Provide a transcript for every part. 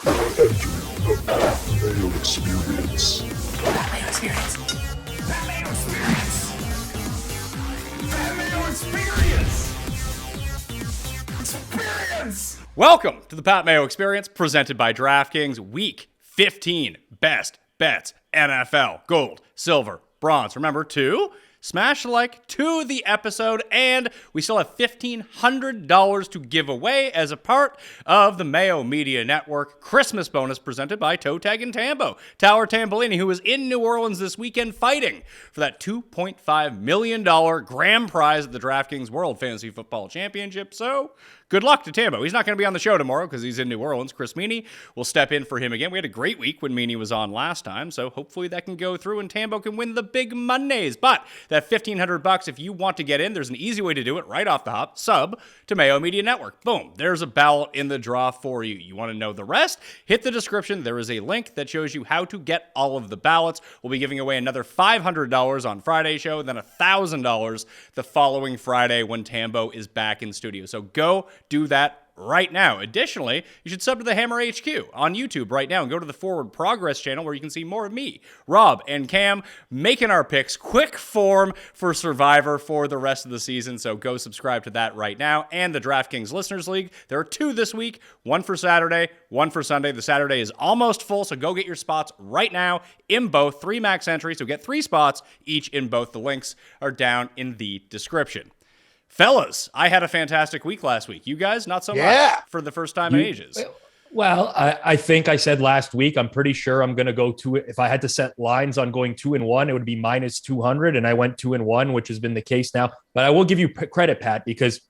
Entering the Mayo Experience. Mayo Experience. Mayo Experience. Mayo Experience. Experience. Welcome to the Pat Mayo Experience, presented by DraftKings. Week 15 best bets NFL, gold, silver, bronze. Remember to smash like to the episode, and we still have $1,500 to give away as a part of the Mayo Media Network Christmas bonus presented by Toe Tag and Tambo. Tower Tambolini, who is in New Orleans this weekend fighting for that $2.5 million grand prize at the DraftKings World Fantasy Football Championship. So good luck to Tambo. He's not going to be on the show tomorrow because he's in New Orleans. Chris Meany will step in for him again. We had a great week when Meany was on last time, so hopefully that can go through and Tambo can win the big Mondays. But that $1,500, if you want to get in, there's an easy way to do it right off the hop. Sub to Mayo Media Network. Boom. There's a ballot in the draw for you. You want to know the rest? Hit the description. There is a link that shows you how to get all of the ballots. We'll be giving away another $500 on Friday's show, then $1,000 the following Friday when Tambo is back in studio. So go do that right now. Additionally, you should sub to the Hammer HQ on YouTube right now and go to the Forward Progress channel where you can see more of me, Rob, and Cam making our picks, quick form for Survivor for the rest of the season. So go subscribe to that right now. And the DraftKings Listeners League, there are two this week, one for Saturday, one for Sunday. The Saturday is almost full, so go get your spots right now in both. 3 max entries, so get 3 spots each in both. The links are down in the description. Fellas, I had a fantastic week last week. You guys, not so much for the first time in ages. Well, I think I said last week, I'm pretty sure I'm going to go to it. If I had to set lines on going 2-1, it would be minus 200. And I went 2-1, which has been the case now. But I will give you credit, Pat, because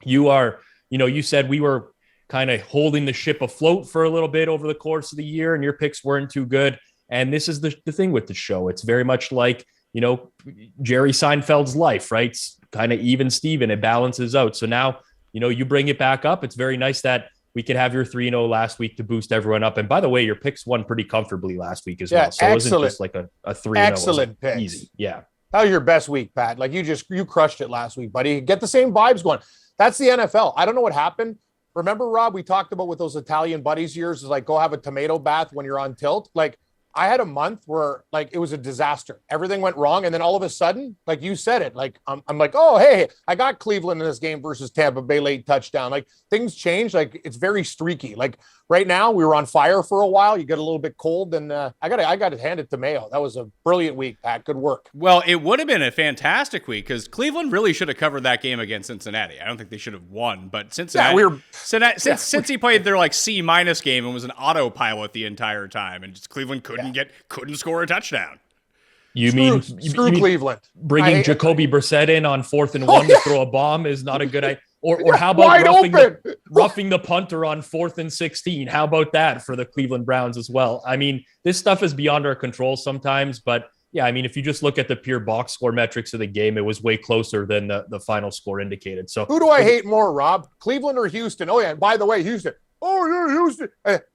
you said we were kind of holding the ship afloat for a little bit over the course of the year and your picks weren't too good. And this is the thing with the show. It's very much like, Jerry Seinfeld's life, right? It's kind of even Steven. It balances out. So now, you bring it back up. It's very nice that we could have your 3-0 last week to boost everyone up. And by the way, your picks won pretty comfortably last week as well. So it wasn't just like a 3-0. Excellent picks. Easy. Yeah. That was your best week, Pat. Like you crushed it last week, buddy. Get the same vibes going. That's the NFL. I don't know what happened. Remember, Rob, we talked about with those Italian buddies of yours is like, go have a tomato bath when you're on tilt. Like, I had a month where like it was a disaster. Everything went wrong. And then all of a sudden, like you said it, like I'm like, oh, hey, I got Cleveland in this game versus Tampa Bay late touchdown. Like things change. Like it's very streaky. Like right now we were on fire for a while. You get a little bit cold and I got to hand it to Mayo. That was a brilliant week, Pat. Good work. Well, it would have been a fantastic week because Cleveland really should have covered that game against Cincinnati. I don't think they should have won, but Cincinnati, since he played their like C- game and was an autopilot the entire time and just Cleveland couldn't score a touchdown. You mean Cleveland bringing Jacoby Brissett in on 4th and 1 to throw a bomb is not a good idea. Or how about roughing the punter on 4th and 16? How about that for the Cleveland Browns as well? I mean, this stuff is beyond our control sometimes, but yeah, I mean, if you just look at the pure box score metrics of the game, it was way closer than the final score indicated. So who do I hate more, Rob? Cleveland or Houston? Oh yeah, and by the way, Houston. Oh, yeah, Houston.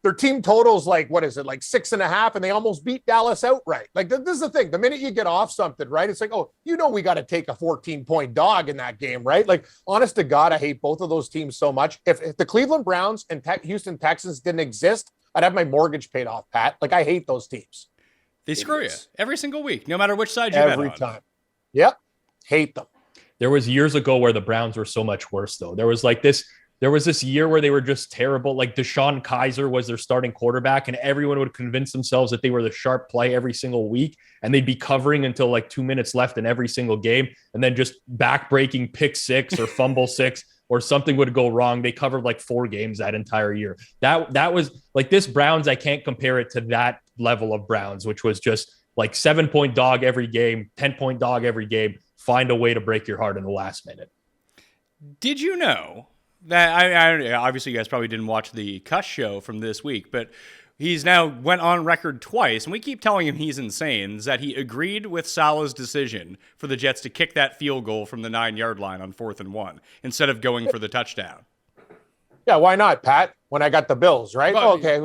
Their team totals like, what is it, like 6.5, and they almost beat Dallas outright. Like, this is the thing. The minute you get off something, right, it's like, oh, we got to take a 14-point dog in that game, right? Like, honest to God, I hate both of those teams so much. If the Cleveland Browns and Houston Texans didn't exist, I'd have my mortgage paid off, Pat. Like, I hate those teams. They screw you every single week, no matter which side you bet on. Every time. Yep. Hate them. There was years ago where the Browns were so much worse, though. There was this year where they were just terrible. Like Deshaun Kaiser was their starting quarterback and everyone would convince themselves that they were the sharp play every single week and they'd be covering until like 2 minutes left in every single game. And then just back-breaking pick 6 or fumble 6 or something would go wrong. They covered like 4 games that entire year. That was like this Browns. I can't compare it to that level of Browns, which was just like 7-point dog every game, 10-point dog every game. Find a way to break your heart in the last minute. Did you know that I obviously you guys probably didn't watch the Cuss show from this week, but he's now went on record twice, and we keep telling him he's insane, is that he agreed with Salah's decision for the Jets to kick that field goal from the 9-yard line on 4th and 1 instead of going for the touchdown. Yeah, why not, Pat? When I got the Bills, right? Well, okay.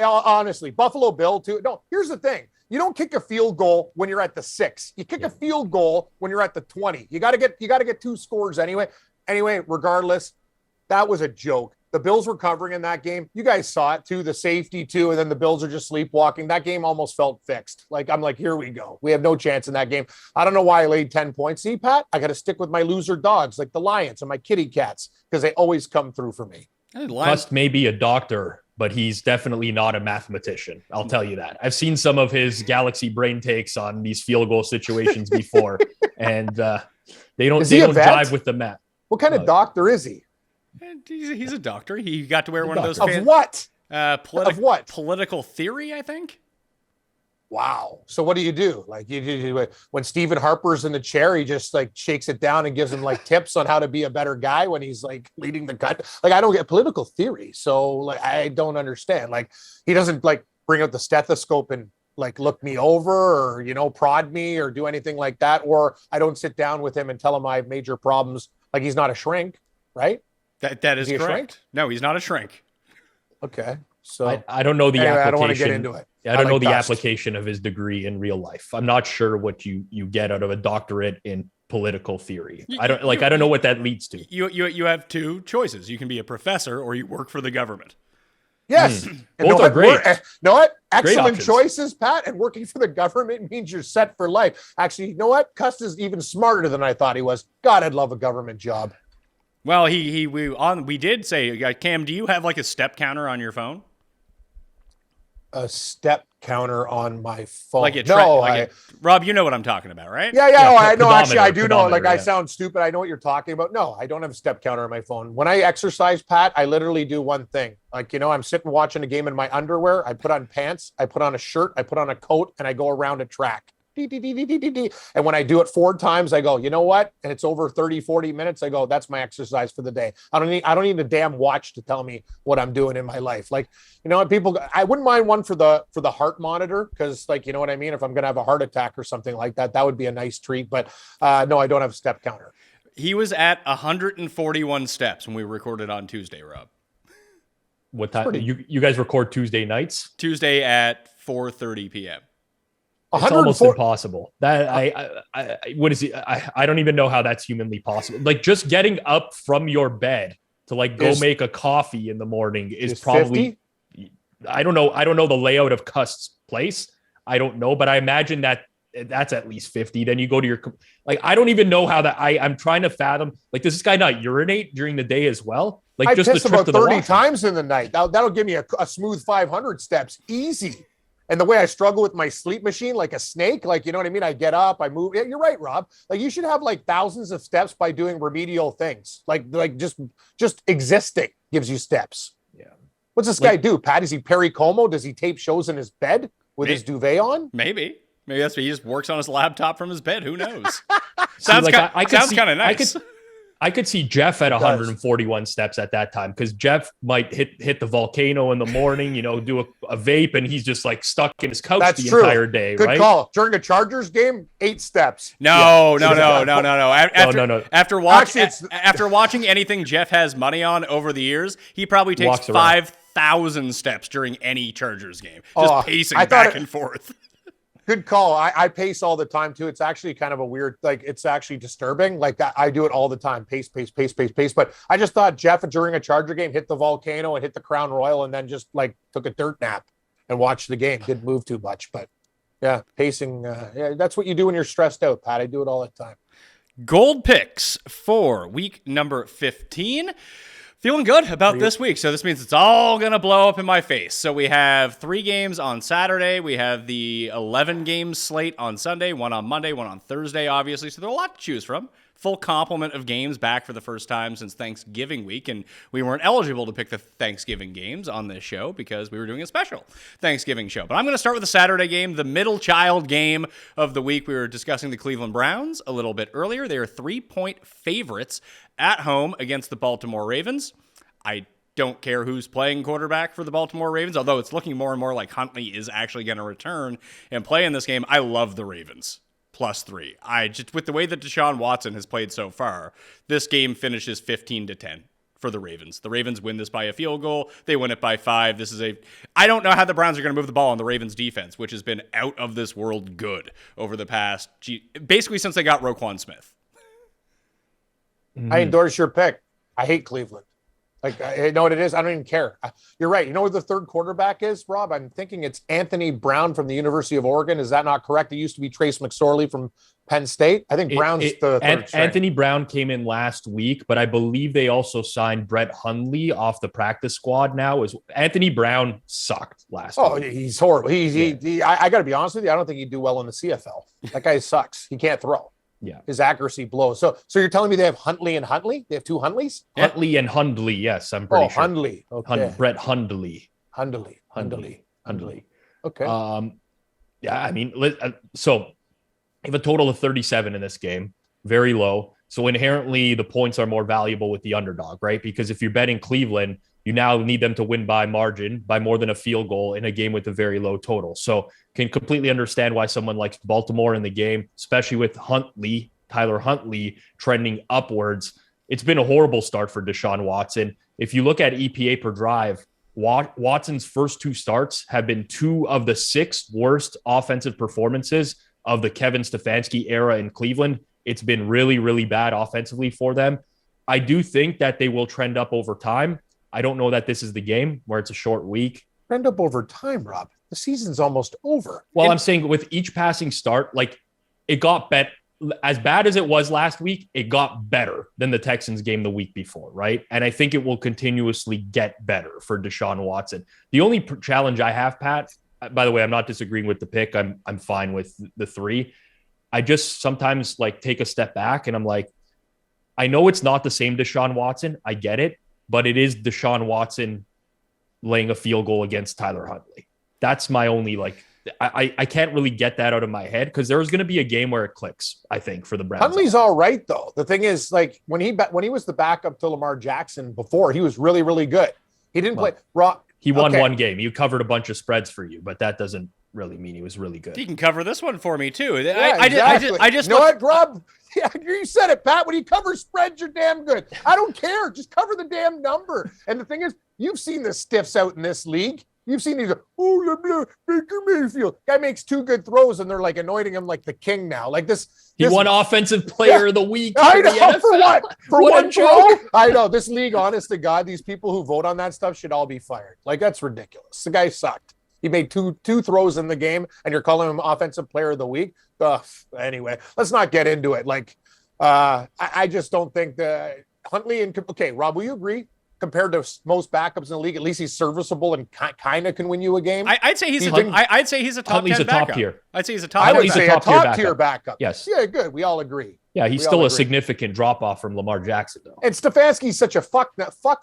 Honestly, Buffalo Bill too. No, here's the thing. You don't kick a field goal when you're at the 6. You kick a field goal when you're at the 20. You got to get 2 scores anyway. Anyway, regardless, that was a joke. The Bills were covering in that game. You guys saw it too, the safety too, and then the Bills are just sleepwalking. That game almost felt fixed. Like, I'm like, here we go. We have no chance in that game. I don't know why I laid 10 points. See, Pat, I got to stick with my loser dogs, like the Lions and my kitty cats, because they always come through for me. Cust may be a doctor, but he's definitely not a mathematician. I'll tell you that. I've seen some of his galaxy brain takes on these field goal situations before, and they don't jive with the math. What kind of doctor is he? He's a doctor. He got to wear one of those. Of what? Of what? Political theory, I think. Wow. So what do you do? Like, you when Stephen Harper's in the chair, he just like shakes it down and gives him like tips on how to be a better guy when he's like leading the country. Like, I don't get political theory. So like, I don't understand. Like, he doesn't like bring out the stethoscope and like look me over or, you know, prod me or do anything like that. Or I don't sit down with him and tell him I have major problems. Like, he's not a shrink, right? That is correct. No, he's not a shrink. Okay. So I don't know the application. I don't want to get into it. I don't know the application of his degree in real life. I'm not sure what you get out of a doctorate in political theory. I don't know what that leads to. You have two choices. You can be a professor or you work for the government. Yes. Both are great. Know what? Excellent choices, Pat. And working for the government means you're set for life. Actually, you know what? Cust is even smarter than I thought he was. God, I'd love a government job. Well, we did say, Cam, do you have like a step counter on your phone? A step counter on my phone. Rob, you know what I'm talking about, right? Yeah. I know. Actually, I do know. Like, I sound stupid. I know what you're talking about. No, I don't have a step counter on my phone. When I exercise, Pat, I literally do one thing. Like, you know, I'm sitting watching a game in my underwear. I put on pants. I put on a shirt. I put on a coat, and I go around a track. And when I do it 4 times, I go, you know what? And it's over 30, 40 minutes. I go, that's my exercise for the day. I don't need a damn watch to tell me what I'm doing in my life. Like, you know, I wouldn't mind one for the heart monitor. Cause like, you know what I mean? If I'm going to have a heart attack or something like that, that would be a nice treat. But no, I don't have a step counter. He was at 141 steps when we recorded on Tuesday, Rob. What time? You guys record Tuesday nights? Tuesday at 4:30 p.m. It's almost impossible. That what is it? I don't even know how that's humanly possible. Like, just getting up from your bed to like go make a coffee in the morning is probably 50? I don't know the layout of Cust's place. I don't know, but I imagine that's at least 50. Then you go to your, like, I don't even know how that. I'm trying to fathom, like, does this guy not urinate during the day as well? Like, I just piss the trip about to the 30 times in the night. That'll give me a smooth 500 steps easy. And the way I struggle with my sleep machine, like a snake, like, you know what I mean? I get up, I move. Yeah, you're right, Rob. Like, you should have like thousands of steps by doing remedial things. Like just existing gives you steps. Yeah. What's this guy do, Pat? Is he Perry Como? Does he tape shows in his bed with his duvet on? Maybe that's what he just works on his laptop from his bed. Who knows? Sounds kind of nice. I could see Jeff at 141 steps at that time, because Jeff might hit the volcano in the morning, you know, do a vape, and he's just like stuck in his couch entire day. Good right? call. During a Chargers game, 8 steps. No. After watching anything Jeff has money on over the years, he probably takes 5,000 steps during any Chargers game, just pacing back and forth. Good call. I pace all the time too. It's actually kind of a weird, like, it's actually disturbing. Like, I do it all the time. Pace. But I just thought Jeff during a Charger game hit the volcano and hit the Crown Royal and then just like took a dirt nap and watched the game. Didn't move too much, but yeah, pacing. Yeah, that's what you do when you're stressed out, Pat. I do it all the time. Gold picks for week number 15. Feeling good about this week. So this means it's all going to blow up in my face. So we have 3 games on Saturday. We have the 11 game slate on Sunday, 1 on Monday, 1 on Thursday, obviously. So there's a lot to choose from. Full complement of games back for the first time since Thanksgiving week. And we weren't eligible to pick the Thanksgiving games on this show because we were doing a special Thanksgiving show. But I'm going to start with the Saturday game, the middle child game of the week. We were discussing the Cleveland Browns a little bit earlier. They are 3-point favorites at home against the Baltimore Ravens. I don't care who's playing quarterback for the Baltimore Ravens, although it's looking more and more like Huntley is actually going to return and play in this game. I love the Ravens. +3. With the way that Deshaun Watson has played so far, this game finishes 15-10 for the Ravens. The Ravens win this by a field goal. They win it by 5. I don't know how the Browns are going to move the ball on the Ravens defense, which has been out of this world good over the past, basically since they got Roquan Smith. I endorse your pick. I hate Cleveland. Like, I know what it is. I don't even care. You're right. You know what the third quarterback is, Rob? I'm thinking it's Anthony Brown from the University of Oregon. Is that not correct? It used to be Trace McSorley from Penn State. I think Brown's the third string. Anthony Brown came in last week, but I believe they also signed Brett Hundley off the practice squad now. Anthony Brown sucked last week. He's horrible. I got to be honest with you. I don't think he'd do well in the CFL. That guy sucks. He can't throw. Yeah. His accuracy blows. So you're telling me they have Huntley and Huntley? They have two Huntleys? Yeah. Huntley and Hundley. Yes, I'm pretty sure. Hundley. Okay. Brett Hundley. Hundley. Okay. Yeah, I mean, so you have a total of 37 in this game, very low. So inherently, the points are more valuable with the underdog, right? Because if you're betting Cleveland, you now need them to win by margin, by more than a field goal in a game with a very low total. So can completely understand why someone likes Baltimore in the game, especially with Tyler Huntley trending upwards. It's been a horrible start for Deshaun Watson. If you look at EPA per drive, Watson's first two starts have been two of the 6 worst offensive performances of the Kevin Stefanski era in Cleveland. It's been really, really bad offensively for them. I do think that they will trend up over time. I don't know that this is the game where it's a short week. Trend up over time, Rob. The season's almost over. Well, I'm saying with each passing start, like it got as bad as it was last week, it got better than the Texans game the week before, right? And I think it will continuously get better for Deshaun Watson. The only challenge I have, Pat, by the way, I'm not disagreeing with the pick. I'm fine with the 3. I just sometimes like take a step back and I'm like, I know it's not the same Deshaun Watson. I get it, but it is Deshaun Watson laying a field goal against Tyler Huntley. That's my only I can't really get that out of my head because there's going to be a game where it clicks, I think, for the Browns. Huntley's all right, though. The thing is, like, when he was the backup to Lamar Jackson before, he was really, really good. He didn't play. He won one game. He covered a bunch of spreads for you, but that doesn't really mean he was really good. He can cover this one for me, too. Yeah, I just you know what, Rob? Yeah, you said it, Pat. When you cover spreads, you're damn good. I don't care. Just cover the damn number. And the thing is, you've seen the stiffs out in this league. You've seen these, Baker Mayfield. Guy makes 2 good throws, and they're like anointing him like the king now. Like this. He won Offensive Player of the Week. I know. For what? For what one throw? I know. This league, honest to God, these people who vote on that stuff should all be fired. Like, that's ridiculous. The guy sucked. He made two throws in the game, and you're calling him Offensive Player of the Week? Ugh. Anyway, let's not get into it. Like, I just don't think that Huntley and – okay, Rob, will you agree? Compared to most backups in the league, at least he's serviceable and kind of can win you a game. I'd say he's a top 10 backup. tier. I'd say he's a top. I would say a top tier backup. Yes. Yeah, good. We all agree. Yeah, he's still a significant drop off from Lamar Jackson, though. And Stefanski's such a fuck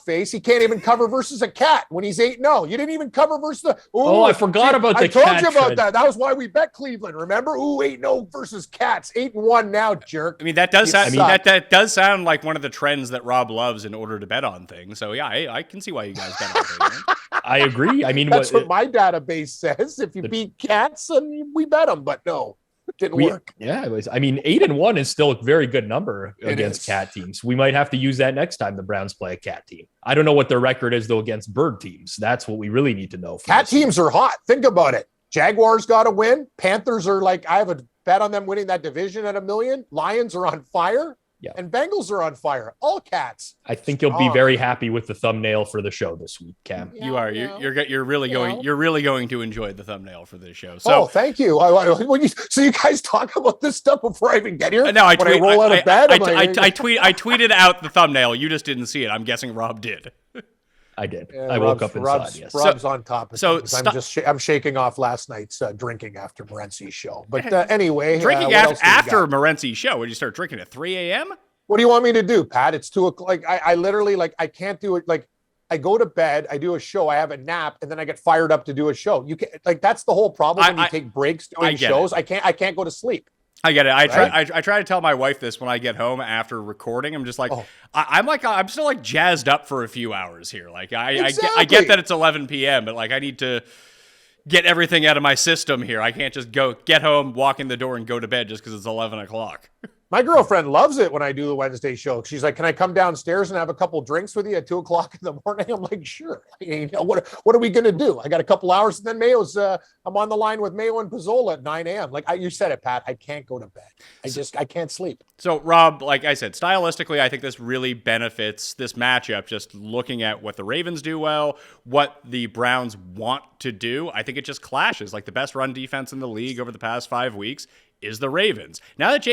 face. He can't even cover versus a cat when he's 8-0. You didn't even cover versus the. I forgot about the cat. I told you about that. That was why we bet Cleveland. Remember? 8-0 versus cats. 8-1 now, jerk. I mean, that does sound. That does sound like one of the trends that Rob loves in order to bet on things. So yeah, I can see why you guys bet on things. I agree. I mean, that's what my database says. If you beat cats, and we bet them, but no. It didn't work. Yeah, it was. I mean, 8-1 is still a very good number against cat teams. We might have to use that next time the Browns play a cat team. I don't know what their record is, though, against bird teams. That's what we really need to know. Cat teams are hot. Think about it. Jaguars got to win. Panthers are like, I have a bet on them winning that division at $1 million. Lions are on fire. Yeah. And Bengals are on fire. All cats. I think you'll be very happy with the thumbnail for the show this week, Cam. Yeah, you are. You're really going. You're really going to enjoy the thumbnail for this show. So, thank you. So you guys talk about this stuff before I even get here. No, I roll out of bed. I tweeted out the thumbnail. You just didn't see it. I'm guessing Rob did. I did. Yeah, I woke up and saw it. Yes. Rob's on top of things. I'm shaking off last night's drinking after Morency's show. But anyway, drinking after Morency's show. Would you start drinking at 3 a.m.? What do you want me to do, Pat? It's 2 o'clock. Like I literally I can't do it. Like I go to bed, I do a show, I have a nap, and then I get fired up to do a show. You can that's the whole problem when you take breaks doing shows. I can't go to sleep. I get it. I try to tell my wife this when I get home after recording. I'm just like, I'm still like jazzed up for a few hours here. Like I get that it's 11 p.m., but like I need to get everything out of my system here. I can't just get home, walk in the door, and go to bed just because it's 11 o'clock. My girlfriend loves it when I do the Wednesday show. She's like, "Can I come downstairs and have a couple drinks with you at 2:00 in the morning?" I'm like, "Sure." You know, what are we going to do? I got a couple hours, and then Mayo's. I'm on the line with Mayo and Pizzola at 9 a.m. Like you said it, Pat. I can't go to bed. I can't sleep. So, Rob, like I said, stylistically, I think this really benefits this matchup. Just looking at what the Ravens do well, what the Browns want to do, I think it just clashes. Like the best run defense in the league over the past 5 weeks is the Ravens. Now that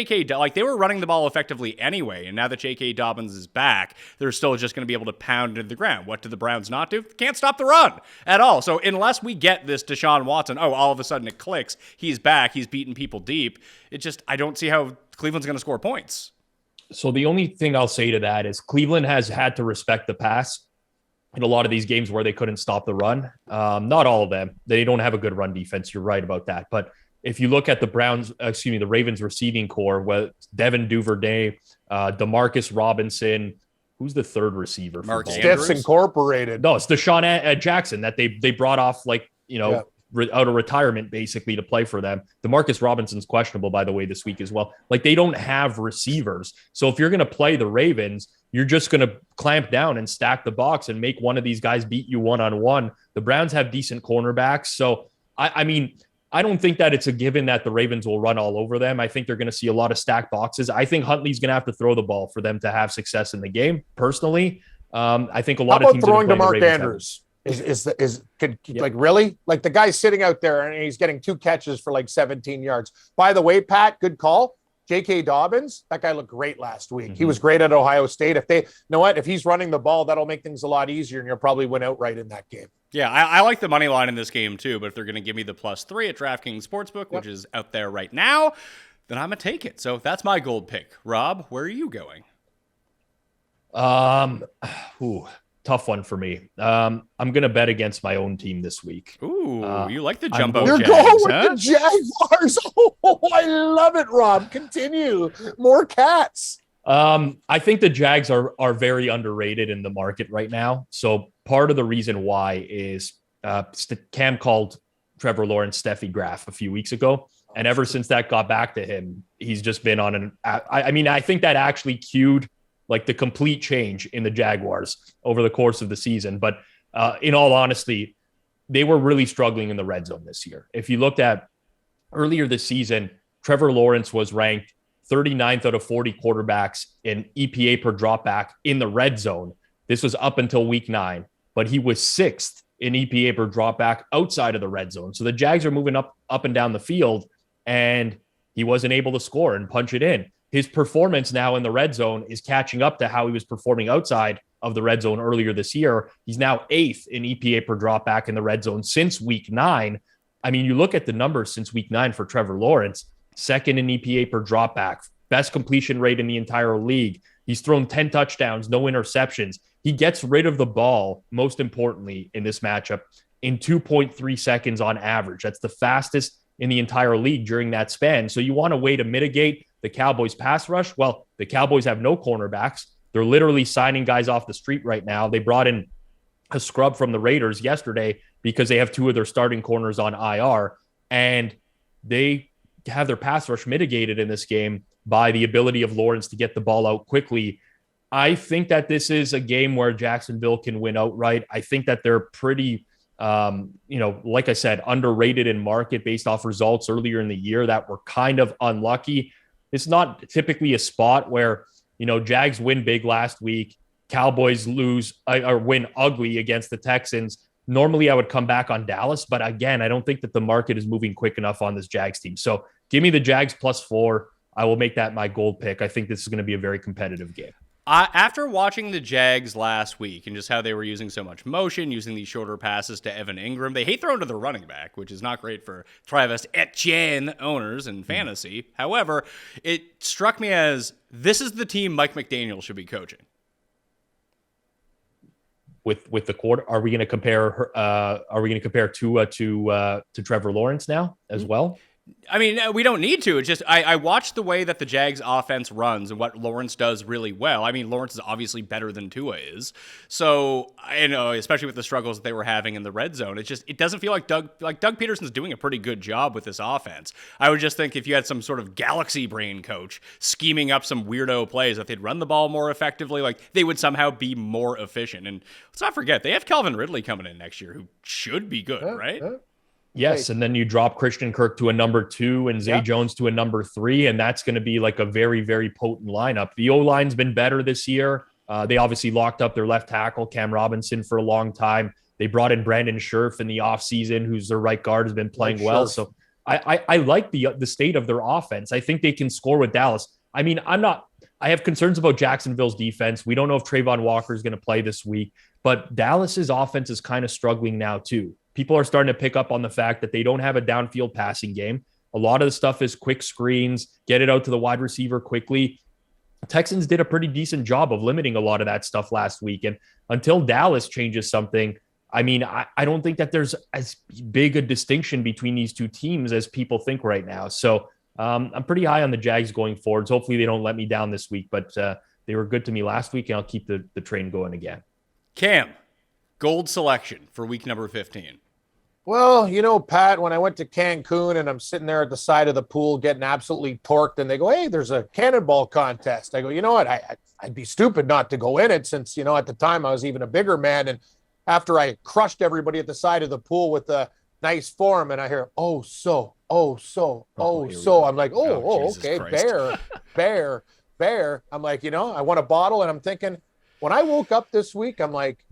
they were running the ball effectively anyway, and now that J.K. Dobbins is back, they're still just going to be able to pound into the ground. What do the Browns not do? Can't stop the run at all. So unless we get this Deshaun Watson, all of a sudden it clicks, he's back, he's beating people deep, I don't see how Cleveland's going to score points. So the only thing I'll say to that is Cleveland has had to respect the pass in a lot of these games where they couldn't stop the run. Not all of them. They don't have a good run defense. You're right about that. But if you look at the Ravens receiving core, Devin Duvernay, Demarcus Robinson, who's the third receiver? Mark Stiffs Incorporated. No, it's Deshaun Jackson that they brought off out of retirement basically to play for them. Demarcus Robinson's questionable, by the way, this week as well. Like they don't have receivers. So if you're going to play the Ravens, you're just going to clamp down and stack the box and make one of these guys beat you one-on-one. The Browns have decent cornerbacks. So, I don't think that it's a given that the Ravens will run all over them. I think they're going to see a lot of stacked boxes. I think Huntley's going to have to throw the ball for them to have success in the game. Personally, I think a lot of teams throwing to Mark Ravens Andrews. Like really? Like the guy's sitting out there and he's getting 2 catches for like 17 yards. By the way, Pat, good call. J.K. Dobbins, that guy looked great last week. Mm-hmm. He was great at Ohio State. If he's running the ball, that'll make things a lot easier and you'll probably win outright in that game. Yeah, I like the money line in this game too, but if they're going to give me the +3 at DraftKings Sportsbook, which is out there right now, then I'm going to take it. So that's my gold pick. Rob, where are you going? Tough one for me. I'm going to bet against my own team this week. Ooh, you like the jumbo You're Jags, going with huh? the Jaguars. Oh, I love it, Rob. Continue. More cats. I think the Jags are very underrated in the market right now. So part of the reason why is Cam called Trevor Lawrence Steffi Graf a few weeks ago. And ever since that got back to him, he's just been on I think that actually cued like the complete change in the Jaguars over the course of the season. But in all honesty, they were really struggling in the red zone this year. If you looked at earlier this season, Trevor Lawrence was ranked 39th out of 40 quarterbacks in EPA per dropback in the red zone. This was up until week 9, but he was 6th in EPA per dropback outside of the red zone. So the Jags are moving up and down the field, and he wasn't able to score and punch it in. His performance now in the red zone is catching up to how he was performing outside of the red zone earlier this year. He's now 8th in EPA per dropback in the red zone since week 9. I mean, you look at the numbers since week 9 for Trevor Lawrence, 2nd in EPA per dropback, best completion rate in the entire league. He's thrown 10 touchdowns, no interceptions. He gets rid of the ball, most importantly in this matchup, in 2.3 seconds on average. That's the fastest in the entire league during that span. So you want a way to mitigate the Cowboys pass rush? Well, the Cowboys have no cornerbacks. They're literally signing guys off the street right now. They brought in a scrub from the Raiders yesterday because they have 2 of their starting corners on IR, and they have their pass rush mitigated in this game by the ability of Lawrence to get the ball out quickly. I think that this is a game where Jacksonville can win outright. I think that they're pretty, like I said, underrated in market based off results earlier in the year that were kind of unlucky. It's not typically a spot where, Jags win big last week, Cowboys lose or win ugly against the Texans. Normally I would come back on Dallas, but again, I don't think that the market is moving quick enough on this Jags team. So give me the Jags +4. I will make that my gold pick. I think this is going to be a very competitive game. After watching the Jags last week and just how they were using so much motion, using these shorter passes to Evan Ingram, they hate throwing to the running back, which is not great for Travis Etienne owners in fantasy. However, it struck me as this is the team Mike McDaniel should be coaching. With the quarter, are we going to compare Tua to Trevor Lawrence now as well? I mean, we don't need to. It's just I watched the way that the Jags offense runs and what Lawrence does really well. I mean, Lawrence is obviously better than Tua is. So, I know, especially with the struggles that they were having in the red zone, it doesn't feel like Doug Peterson's doing a pretty good job with this offense. I would just think if you had some sort of galaxy brain coach scheming up some weirdo plays that they'd run the ball more effectively, like they would somehow be more efficient. And let's not forget, they have Calvin Ridley coming in next year who should be good, right? Yes, and then you drop Christian Kirk to a number 2 and Zay Jones to a number 3, and that's going to be like a very, very potent lineup. The O-line's been better this year. They obviously locked up their left tackle, Cam Robinson, for a long time. They brought in Brandon Scherf in the offseason, who's their right guard, has been playing well. So I like the state of their offense. I think they can score with Dallas. I mean, I have concerns about Jacksonville's defense. We don't know if Trayvon Walker is going to play this week, but Dallas's offense is kind of struggling now too. People are starting to pick up on the fact that they don't have a downfield passing game. A lot of the stuff is quick screens, get it out to the wide receiver quickly. Texans did a pretty decent job of limiting a lot of that stuff last week. And until Dallas changes something, I mean, I don't think that there's as big a distinction between these two teams as people think right now. So I'm pretty high on the Jags going forwards. Hopefully they don't let me down this week, but they were good to me last week, and I'll keep the train going again. Cam, gold selection for week number 15. Well, you know, Pat, when I went to Cancun and I'm sitting there at the side of the pool getting absolutely torqued, and they go, hey, there's a cannonball contest. I go, you know what? I'd be stupid not to go in it since, you know, at the time I was even a bigger man. And after I crushed everybody at the side of the pool with a nice form, and I hear, I'm like, okay, Christ. bear. I'm like, you know, I want a bottle. And I'm thinking, when I woke up this week, I'm like,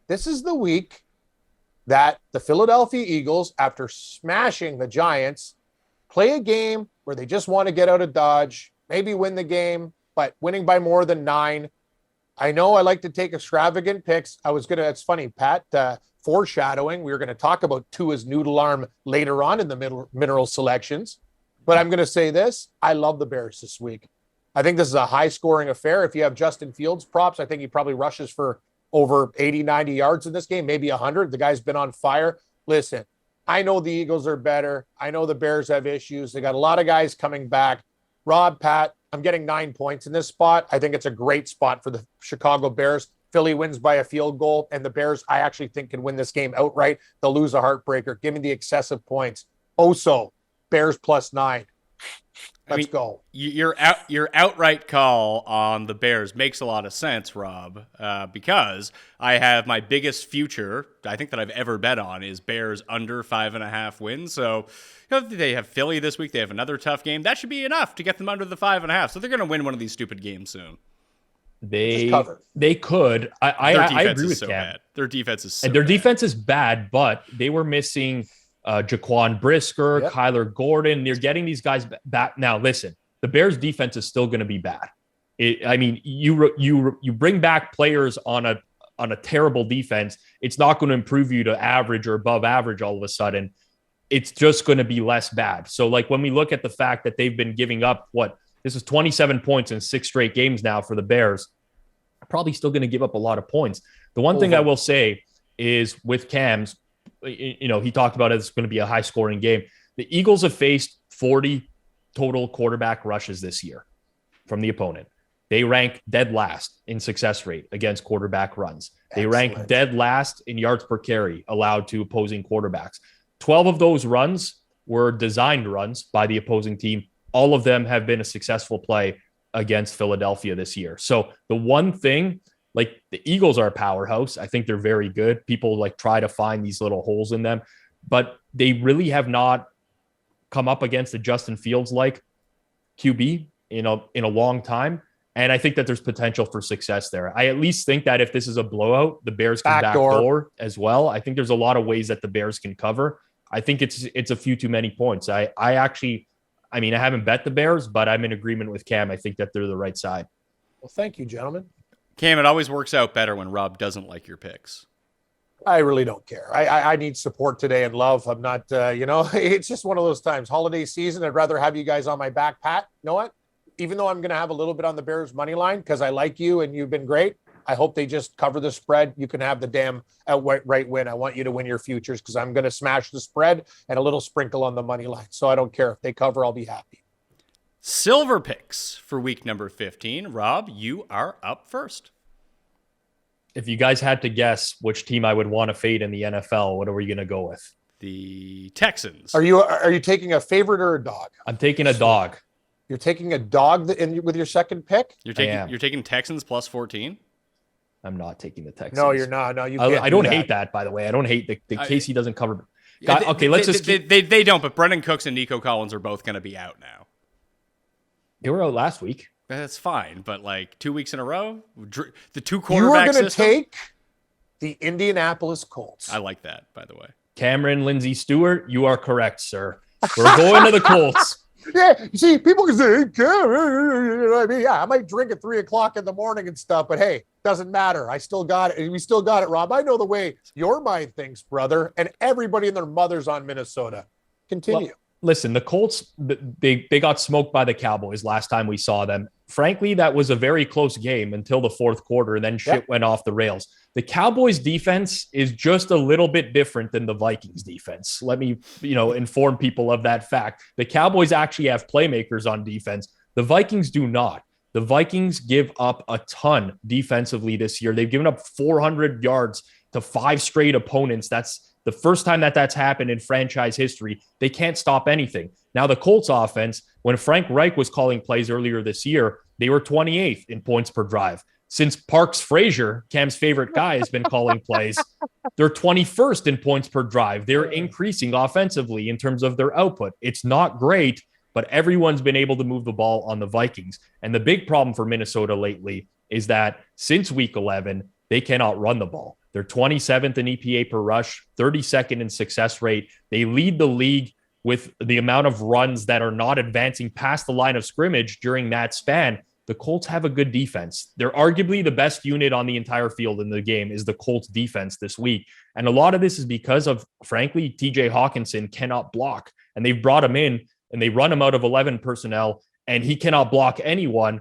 this is the week that the Philadelphia Eagles, after smashing the Giants, play a game where they just want to get out of Dodge, maybe win the game, but winning by more than 9. I know I like to take extravagant picks. It's funny, Pat, foreshadowing. We were going to talk about Tua's noodle arm later on in the mineral selections, but I'm going to say this. I love the Bears this week. I think this is a high-scoring affair. If you have Justin Fields props, I think he probably rushes for over 80, 90 yards in this game, maybe 100. The guy's been on fire. Listen, I know the Eagles are better. I know the Bears have issues. They got a lot of guys coming back. Rob, Pat, I'm getting 9 points in this spot. I think it's a great spot for the Chicago Bears. Philly wins by a field goal, and the Bears, I actually think, can win this game outright. They'll lose a heartbreaker. Give me the excessive points. Bears plus 9. Let's go. Your outright call on the Bears makes a lot of sense, Rob, because I have my biggest future, I think, that I've ever bet on is Bears under 5.5 wins. So you know, they have Philly this week. They have another tough game. That should be enough to get them under the 5.5. So they're going to win one of these stupid games soon. They could. I agree with Cam. Bad. Their defense is so and their bad. Defense is bad, but they were missing Jaquan Brisker, Kyler Gordon. They're getting these guys back. Now, listen, the Bears defense is still going to be bad. You bring back players on a terrible defense. It's not going to improve you to average or above average all of a sudden. It's just going to be less bad. So like when we look at the fact that they've been giving up, this is 27 points in 6 straight games now for the Bears, probably still going to give up a lot of points. The one thing I will say is with Cam's, you know, he talked about it's going to be a high scoring game. The Eagles have faced 40 total quarterback rushes this year from the opponent. They rank dead last in success rate against quarterback runs. They rank dead last in yards per carry allowed to opposing quarterbacks. 12 of those runs were designed runs by the opposing team. All of them have been a successful play against Philadelphia this year. So the one thing, like the Eagles are a powerhouse. I think they're very good. People like try to find these little holes in them, but they really have not come up against a Justin Fields like QB in a long time. And I think that there's potential for success there. I at least think that if this is a blowout, the Bears can backdoor as well. I think there's a lot of ways that the Bears can cover. I think it's a few too many points. I haven't bet the Bears, but I'm in agreement with Cam. I think that they're the right side. Well, thank you, gentlemen. Cam, it always works out better when Rob doesn't like your picks. I really don't care. I need support today and love. I'm not, it's just one of those times. Holiday season, I'd rather have you guys on my back, Pat. You know what? Even though I'm going to have a little bit on the Bears money line because I like you and you've been great, I hope they just cover the spread. You can have the damn outright win. I want you to win your futures because I'm going to smash the spread and a little sprinkle on the money line. So I don't care if they cover, I'll be happy. Silver picks for week number 15. Rob, you are up first. If you guys had to guess which team I would want to fade in the NFL, what are we going to go with? The Texans. Are you taking a favorite or a dog? I'm taking a dog. You're taking a dog with your second pick? You're taking Texans plus 14? I'm not taking the Texans. No, you're not. No, you can't. I don't hate that, by the way. I don't hate the Casey doesn't cover. They don't, but Brendan Cooks and Nico Collins are both going to be out now. They were out last week. That's fine, but like 2 weeks in a row, the two You quarterback are going to system. take the Indianapolis Colts. I like that, by the way. Cameron Lindsay Stewart, you are correct, sir. We're going to the Colts. Yeah, you see, people can say, I mean, yeah, I might drink at 3:00 in the morning and stuff, but hey, doesn't matter. I still got it. We still got it, Rob. I know the way your mind thinks, brother, and everybody and their mothers on Minnesota. Continue. Well, listen, the Colts, they got smoked by the Cowboys last time we saw them. Frankly, that was a very close game until the fourth quarter, and then shit went off the rails. The Cowboys defense is just a little bit different than the Vikings defense. Let me, inform people of that fact. The Cowboys actually have playmakers on defense. The Vikings do not. The Vikings give up a ton defensively this year. They've given up 400 yards to 5 straight opponents. That's the first time that's happened in franchise history. They can't stop anything. Now, the Colts offense, when Frank Reich was calling plays earlier this year, they were 28th in points per drive. Since Parks Frazier, Cam's favorite guy, has been calling plays, they're 21st in points per drive. They're increasing offensively in terms of their output. It's not great, but everyone's been able to move the ball on the Vikings. And the big problem for Minnesota lately is that since week 11, they cannot run the ball. They're 27th in EPA per rush, 32nd in success rate. They lead the league with the amount of runs that are not advancing past the line of scrimmage during that span. The Colts have a good defense. They're arguably the best unit on the entire field in the game is the Colts defense this week. And a lot of this is because of, frankly, TJ Hawkinson cannot block. And they've brought him in and they run him out of 11 personnel and he cannot block anyone.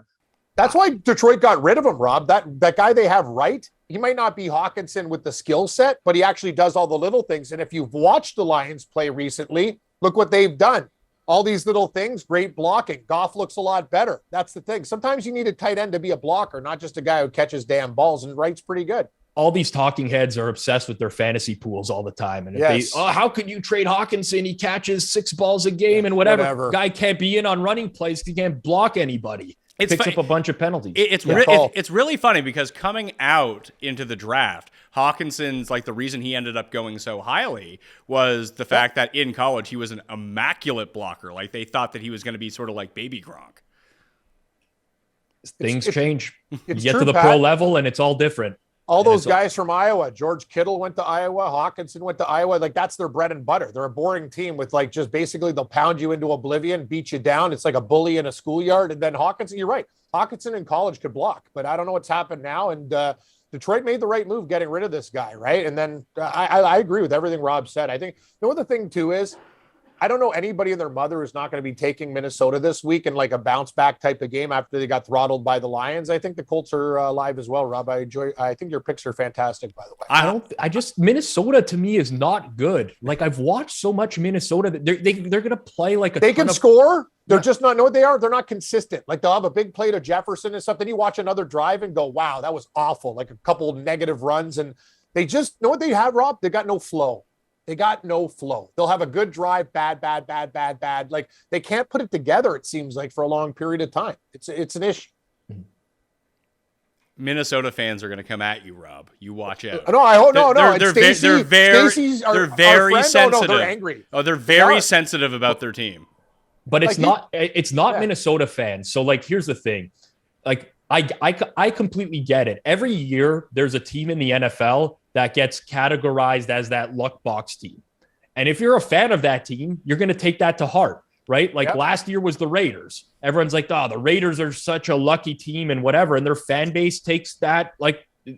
That's why Detroit got rid of him, Rob. That guy they have right, he might not be Hawkinson with the skill set, but he actually does all the little things. And if you've watched the Lions play recently, look what they've done. All these little things, great blocking. Goff looks a lot better. That's the thing. Sometimes you need a tight end to be a blocker, not just a guy who catches damn balls, and Wright's pretty good. All these talking heads are obsessed with their fantasy pools all the time. And if how could you trade Hawkinson? He catches 6 balls a game and whatever. Guy can't be in on running plays. He can't block anybody. Picks up a bunch of penalties. It's really funny because coming out into the draft, Hawkinson's the reason he ended up going so highly was the fact that in college he was an immaculate blocker. Like they thought that he was going to be sort of like baby Gronk. Things change. You get to the pro level and it's all different. All those guys from Iowa, George Kittle went to Iowa, Hawkinson went to Iowa. That's their bread and butter. They're a boring team with just basically they'll pound you into oblivion, beat you down. It's like a bully in a schoolyard. And then Hawkinson, you're right. Hawkinson in college could block, but I don't know what's happened now. And Detroit made the right move getting rid of this guy, right? And then I agree with everything Rob said. I think the other thing too is I don't know anybody and their mother who's not going to be taking Minnesota this week in a bounce back type of game after they got throttled by the Lions. I think the Colts are live as well, Rob. I think your picks are fantastic, by the way. Minnesota to me is not good. I've watched so much Minnesota that they're going to play they can score. They're just not, know what they are? They're not consistent. They'll have a big play to Jefferson and stuff. Then you watch another drive and go, wow, that was awful. A couple negative runs. And they just know what they have, Rob? They got no flow. They'll have a good drive, bad. They can't put it together, it seems like, for a long period of time. It's an issue. Minnesota fans are going to come at you, Rob. You watch out. No, I hope no. They're very sensitive. No, they're angry. Oh, they're very sensitive about their team. But it's not Minnesota fans. So here's the thing. I completely get it. Every year there's a team in the NFL that gets categorized as that luck box team. And if you're a fan of that team, you're going to take that to heart, right? Last year was the Raiders. Everyone's like, the Raiders are such a lucky team and whatever. And their fan base takes that,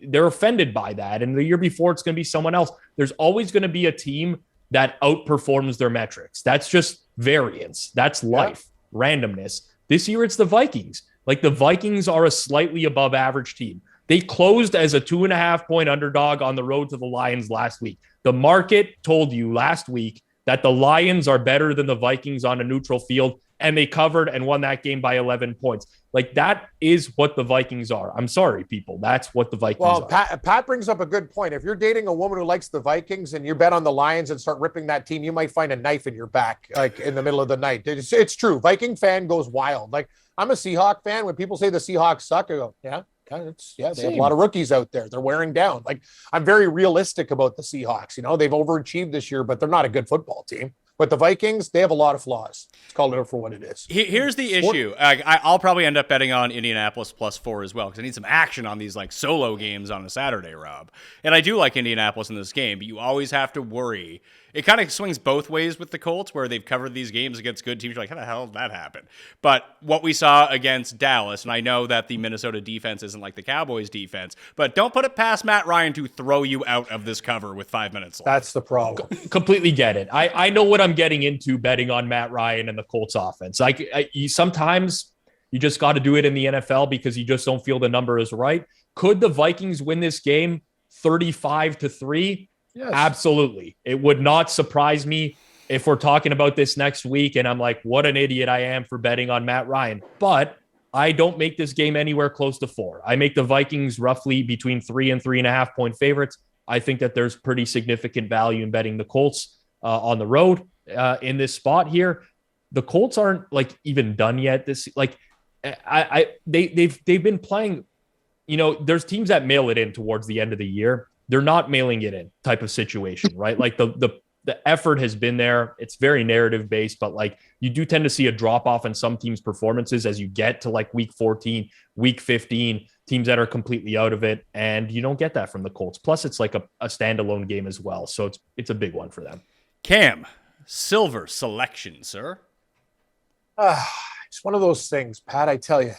they're offended by that. And the year before, it's going to be someone else. There's always going to be a team that outperforms their metrics. That's just variance. That's life, randomness. This year, it's the Vikings. The Vikings are a slightly above average team. They closed as a 2.5-point underdog on the road to the Lions last week. The market told you last week that the Lions are better than the Vikings on a neutral field, and they covered and won that game by 11 points. Like, that is what the Vikings are. I'm sorry, people. That's what the Vikings are. Well, Pat brings up a good point. If you're dating a woman who likes the Vikings and you bet on the Lions and start ripping that team, you might find a knife in your back, like in the middle of the night. It's true. Viking fan goes wild. Like, I'm a Seahawk fan. When people say the Seahawks suck, I go, yeah. They have a lot of rookies out there. They're wearing down. Like, I'm very realistic about the Seahawks. You know, they've overachieved this year, but they're not a good football team. But the Vikings, they have a lot of flaws. Let's call it for what it is. Here's the issue. I'll probably end up betting on Indianapolis +4 as well, because I need some action on these like solo games on a Saturday, Rob. And I do like Indianapolis in this game, but you always have to worry. It kind of swings both ways with the Colts, where they've covered these games against good teams. You're like, how the hell did that happen? But what we saw against Dallas, and I know that the Minnesota defense isn't like the Cowboys defense, but don't put it past Matt Ryan to throw you out of this cover with 5 minutes left. That's the problem. Completely get it. I know what I'm getting into betting on Matt Ryan and the Colts offense. Sometimes you just got to do it in the NFL because you just don't feel the number is right. Could the Vikings win this game 35-3? Yes. Absolutely. It would not surprise me if we're talking about this next week and I'm like, what an idiot I am for betting on Matt Ryan. But I don't make this game anywhere close to 4. I make the Vikings roughly between 3 and 3.5 point favorites. I think that there's pretty significant value in betting the Colts on the road in this spot here. The Colts aren't like even done yet. They've been playing, you know, there's teams that mail it in towards the end of the year. They're not mailing it in type of situation, right? Like the effort has been there. It's very narrative based, but like you do tend to see a drop off in some teams' performances as you get to like week 14, week 15, teams that are completely out of it. And you don't get that from the Colts. Plus it's like a standalone game as well. So it's a big one for them. Cam, silver selection, sir. It's one of those things, Pat, I tell you,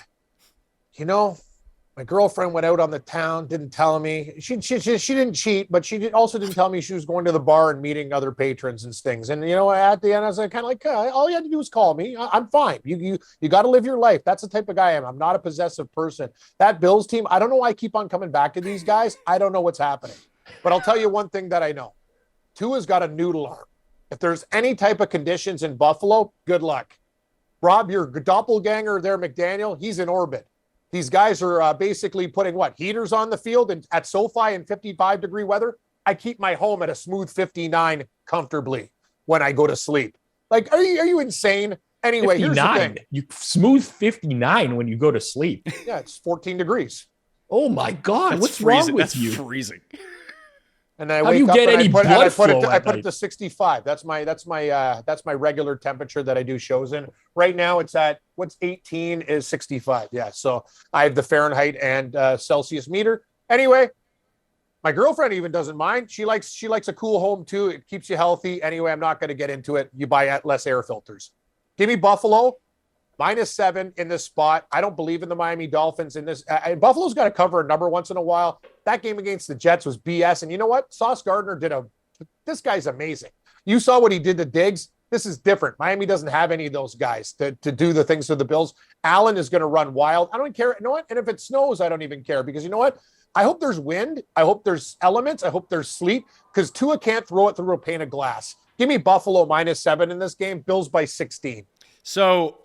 my girlfriend went out on the town, didn't tell me. She didn't cheat, but also didn't tell me she was going to the bar and meeting other patrons and things. And, at the end, I was kind of like, all you had to do was call me. I'm fine. You got to live your life. That's the type of guy I am. I'm not a possessive person. That Bills team, I don't know why I keep on coming back to these guys. I don't know what's happening. But I'll tell you one thing that I know. Tua's got a noodle arm. If there's any type of conditions in Buffalo, good luck. Rob, your doppelganger there, McDaniel, he's in orbit. These guys are basically putting heaters on the field and at SoFi in 55-degree weather. I keep my home at a smooth 59 comfortably when I go to sleep. Like, are you insane? Anyway, 59. Here's the thing. You smooth 59 when you go to sleep. Yeah, it's 14 degrees. Oh my God, what's wrong with you? That's freezing. And then I wake up and I put it to 65. That's my regular temperature that I do shows in. Right now it's at 18 is 65. Yeah. So I have the Fahrenheit and Celsius meter. Anyway, my girlfriend even doesn't mind. She likes a cool home too. It keeps you healthy. Anyway, I'm not going to get into it. You buy less air filters. Give me Buffalo -7 in this spot. I don't believe in the Miami Dolphins in this. Buffalo's got to cover a number once in a while. That game against the Jets was BS. And you know what? Sauce Gardner this guy's amazing. You saw what he did to Diggs. This is different. Miami doesn't have any of those guys to do the things to the Bills. Allen is going to run wild. I don't care. You know what? And if it snows, I don't even care, because you know what? I hope there's wind. I hope there's elements. I hope there's sleet, because Tua can't throw it through a pane of glass. Give me Buffalo -7 in this game. Bills by 16. So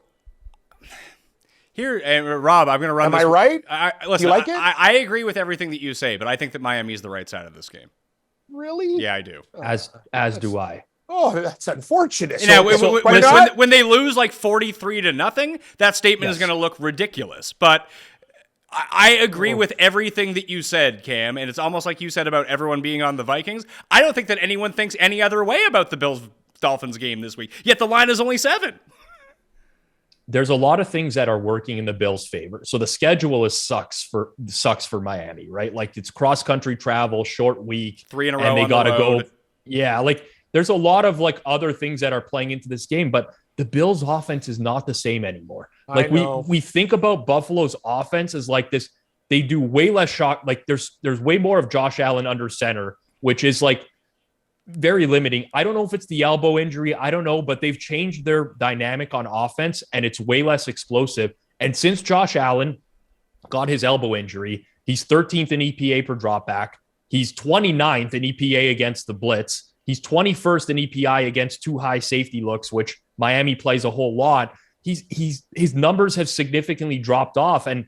here, Rob, I'm going to run. Am I right? Listen, you like it? I agree with everything that you say, but I think that Miami is the right side of this game. Really? Yeah, I do. As do I. Oh, that's unfortunate. When they lose like 43-0, that statement is going to look ridiculous. But I agree with everything that you said, Cam, and it's almost like you said about everyone being on the Vikings. I don't think that anyone thinks any other way about the Bills-Dolphins game this week, yet the line is only 7. There's a lot of things that are working in the Bills' favor. So the schedule sucks for Miami, right? Like, it's cross-country travel, short week. 3 in a row and they got to go. Yeah, like there's a lot of like other things that are playing into this game, but the Bills' offense is not the same anymore. Like we think about Buffalo's offense as like this. They do way less shot. Like there's way more of Josh Allen under center, which is like very limiting. I don't know if it's the elbow injury. I don't know, but they've changed their dynamic on offense and it's way less explosive. And since Josh Allen got his elbow injury, He's 13th in EPA per dropback. He's 29th in EPA against the blitz. He's 21st in EPI against too high safety looks, which Miami plays a whole lot. His numbers have significantly dropped off. And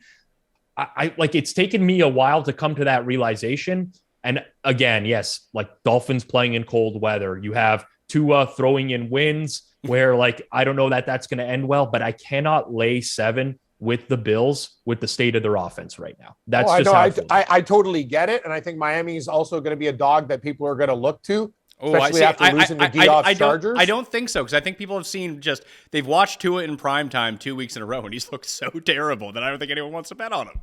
I like, it's taken me a while to come to that realization. And again, yes, like Dolphins playing in cold weather. You have Tua throwing in winds where like, I don't know that that's going to end well, but I cannot lay 7 with the Bills with the state of their offense right now. That's I totally get it. And I think Miami is also going to be a dog that people are going to look to. Especially after losing the Geoff Chargers. I don't think so, because I think people have seen they've watched Tua in primetime 2 weeks in a row, and he's looked so terrible that I don't think anyone wants to bet on him.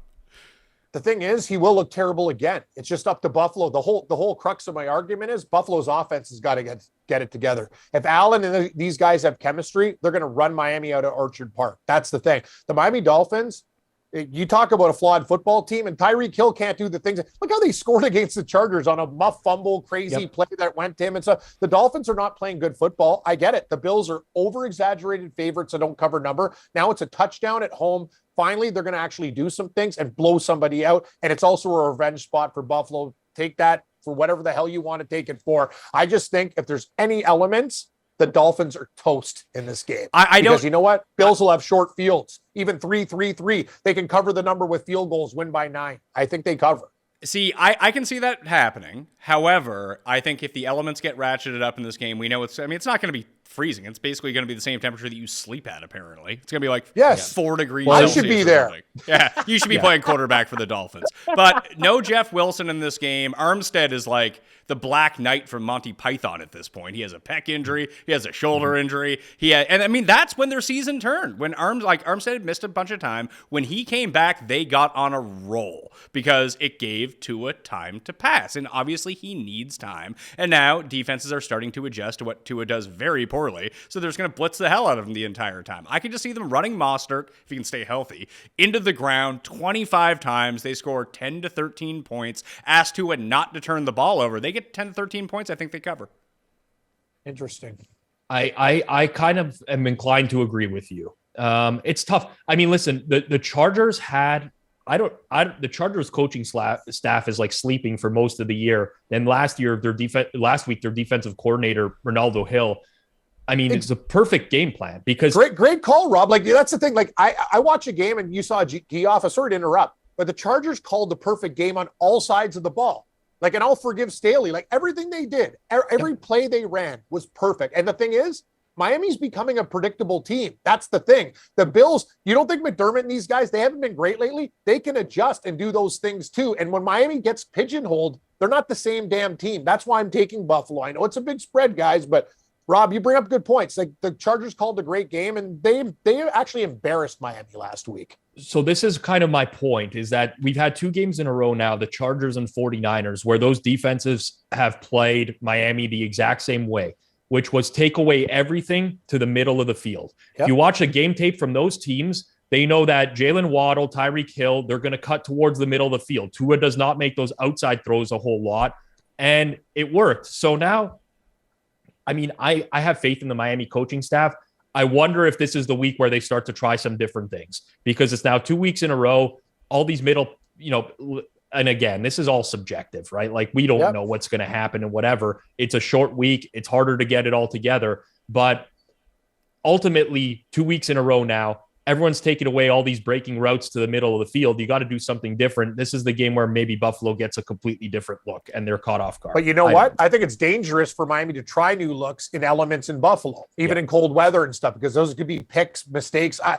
The thing is, he will look terrible again. It's just up to Buffalo. The whole crux of my argument is Buffalo's offense has got to get it together. If Allen and these guys have chemistry, they're going to run Miami out of Orchard Park. That's the thing. The Miami Dolphins, you talk about a flawed football team, and Tyreek Hill can't do the things. Look how they scored against the Chargers on a muff fumble, crazy play that went to him. And so the Dolphins are not playing good football. I get it. The Bills are over-exaggerated favorites that don't cover number. Now it's a touchdown at home. Finally, they're going to actually do some things and blow somebody out. And it's also a revenge spot for Buffalo. Take that for whatever the hell you want to take it for. I just think if there's any elements, the Dolphins are toast in this game. Because you know what? Bills will have short fields, even 3-3-3. They can cover the number with field goals, win by 9. I think they cover. See, I can see that happening. However, I think if the elements get ratcheted up in this game, we know it's not going to be freezing. It's basically going to be the same temperature that you sleep at, apparently. It's going to be like 4 degrees Celsius. I should be there. Yeah, you should be playing quarterback for the Dolphins. But no Jeff Wilson in this game. Armstead is like the Black Knight from Monty Python at this point. He has a pec injury. He has a shoulder injury. And I mean, that's when their season turned. When Armstead had missed a bunch of time. When he came back, they got on a roll because it gave Tua time to pass. And obviously he needs time. And now defenses are starting to adjust to what Tua does very poorly. So they're just going to blitz the hell out of him the entire time. I can just see them running Mostert, if he can stay healthy, into the ground 25 times. They score 10 to 13 points. Ask Tua not to turn the ball over. They get 10 to 13 points. I think they cover. Interesting. I kind of am inclined to agree with you. It's tough. I mean, listen, the Chargers had, the Chargers coaching staff is like sleeping for most of the year. Then last week, their defensive coordinator, Ronaldo Hill, I mean, it's a perfect game plan because great call, Rob. Like that's the thing. Like I watch a game and you saw Geoff. Sorry to interrupt, but the Chargers called the perfect game on all sides of the ball. Like, and I'll forgive Staley. Like everything they did, every play they ran was perfect. And the thing is, Miami's becoming a predictable team. That's the thing. The Bills, you don't think McDermott and these guys, they haven't been great lately. They can adjust and do those things too. And when Miami gets pigeonholed, they're not the same damn team. That's why I'm taking Buffalo. I know it's a big spread, guys, but Rob, you bring up good points. Like the Chargers called a great game, and they actually embarrassed Miami last week. So this is kind of my point, is that we've had 2 games in a row now, the Chargers and 49ers, where those defenses have played Miami the exact same way, which was take away everything to the middle of the field. If you watch a game tape from those teams, they know that Jalen Waddle, Tyreek Hill, they're going to cut towards the middle of the field. Tua does not make those outside throws a whole lot, and it worked. So now, I mean, I have faith in the Miami coaching staff. I wonder if this is the week where they start to try some different things, because it's now 2 weeks in a row, all these middle, and again, this is all subjective, right? Like we don't know what's going to happen and whatever. It's a short week. It's harder to get it all together, but ultimately 2 weeks in a row now, everyone's taking away all these breaking routes to the middle of the field. You got to do something different. This is the game where maybe Buffalo gets a completely different look and they're caught off guard. But you know what? I think it's dangerous for Miami to try new looks in elements in Buffalo, even in cold weather and stuff, because those could be picks, mistakes. I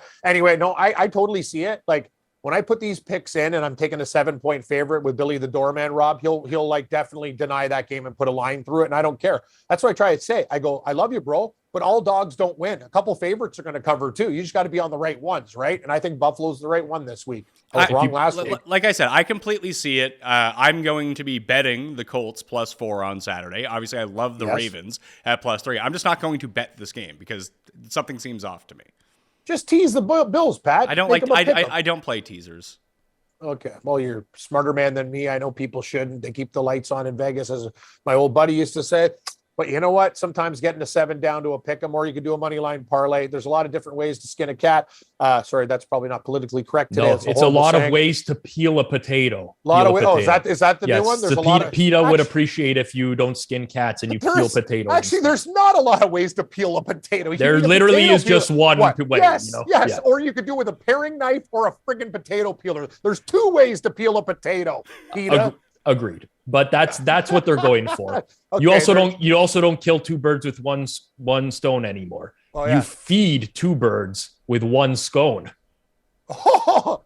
totally see it. Like when I put these picks in and I'm taking a 7-point favorite with Billy the Doorman, Rob, he'll like definitely deny that game and put a line through it. And I don't care. That's what I try to say. I go, I love you, bro, but all dogs don't win. A couple favorites are going to cover too. You just got to be on the right ones, right? And I think Buffalo's the right one this week. I was wrong last week. Like I said, I completely see it. I'm going to be betting the Colts +4 on Saturday. Obviously, I love the Ravens at +3. I'm just not going to bet this game because something seems off to me. Just tease the Bills, Pat. I don't play teasers. Okay. Well, you're a smarter man than me. I know people shouldn't. They keep the lights on in Vegas, as my old buddy used to say. But you know what? Sometimes getting a 7 down to a pick 'em, or you could do a money line parlay. There's a lot of different ways to skin a cat. Sorry, that's probably not politically correct today. No, it's a lot of ways to peel a potato. A lot of ways. Oh, is that the new one? There's a lot of. PETA would appreciate if you don't skin cats and you peel potatoes. Actually, there's not a lot of ways to peel a potato. There literally is just one way. Yes, yes. Yeah. Or you could do it with a paring knife or a friggin' potato peeler. There's 2 ways to peel a potato. PETA. Agreed. But that's what they're going for. Okay, you also don't kill 2 birds with one stone anymore. Oh, yeah. You feed 2 birds with 1 scone. Oh,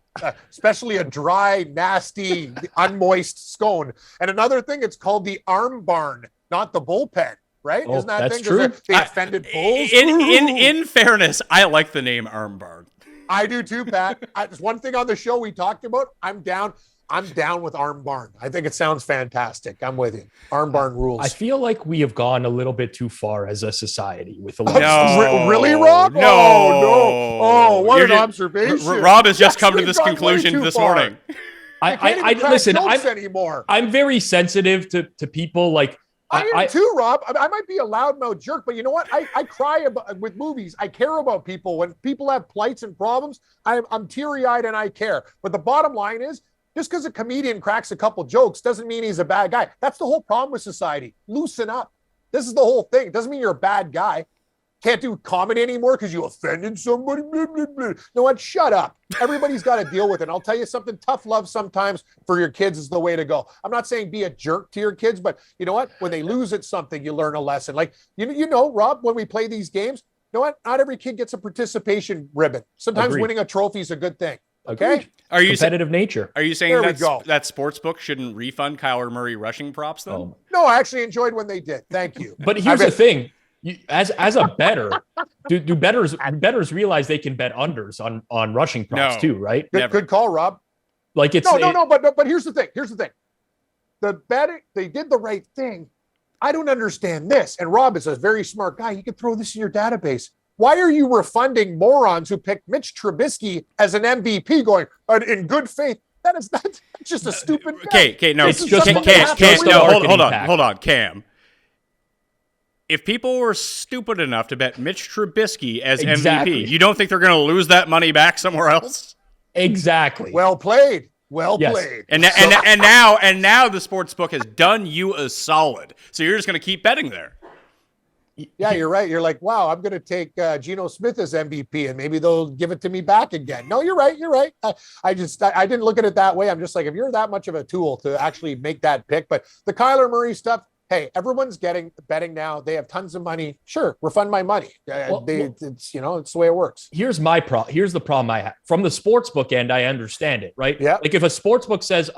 especially a dry, nasty, unmoist scone. And another thing, it's called the arm barn, not the bullpen. Right? Oh, isn't that's thing? True. They offended bulls. In fairness, I like the name arm barn. I do too, Pat. There's one thing on the show we talked about. I'm down with arm barn. I think it sounds fantastic. I'm with you. Arm barn rules. I feel like we have gone a little bit too far as a society with the really, Rob? No. Oh, what an observation. Rob has just come to this conclusion this morning. I listen. I'm very sensitive to people like. I am too, Rob. I might be a loudmouth jerk, but you know what? I cry with movies. I care about people. When people have plights and problems, I'm teary-eyed and I care. But the bottom line is, just because a comedian cracks a couple jokes doesn't mean he's a bad guy. That's the whole problem with society. Loosen up. This is the whole thing. It doesn't mean you're a bad guy. Can't do comedy anymore because you offended somebody. Blah, blah, blah. You know what? Shut up. Everybody's got to deal with it. And I'll tell you something, tough love sometimes for your kids is the way to go. I'm not saying be a jerk to your kids, but you know what? When they lose at something, you learn a lesson. Like, you know, Rob, when we play these games, you know what? Not every kid gets a participation ribbon. Sometimes winning a trophy is a good thing. Okay. Agreed. Are you competitive nature? Are you saying that sportsbook shouldn't refund Kyler Murray rushing props then? Oh. No, I actually enjoyed when they did. Thank you. But here's the thing. As a bettor, do bettors realize they can bet unders on rushing props too, right? Good call, Rob. Like it's but here's the thing. The betting, they did the right thing. I don't understand this. And Rob is a very smart guy. You could throw this in your database. Why are you refunding morons who picked Mitch Trubisky as an MVP going in good faith? That's just a stupid. Okay, no, it's just hold on, Cam. If people were stupid enough to bet Mitch Trubisky as MVP, you don't think they're going to lose that money back somewhere else? Exactly. Well played. Played. And now the sports book has done you a solid. So you're just going to keep betting there. Yeah, you're right. You're like, wow, I'm going to take Geno Smith as MVP and maybe they'll give it to me back again. No, you're right. I didn't look at it that way. I'm just like, if you're that much of a tool to actually make that pick, but the Kyler Murray stuff, hey, everyone's betting now. They have tons of money. Sure, refund my money. It's the way it works. Here's the problem I have. From the sportsbook end, I understand it, right? Yeah. Like if a sportsbook says,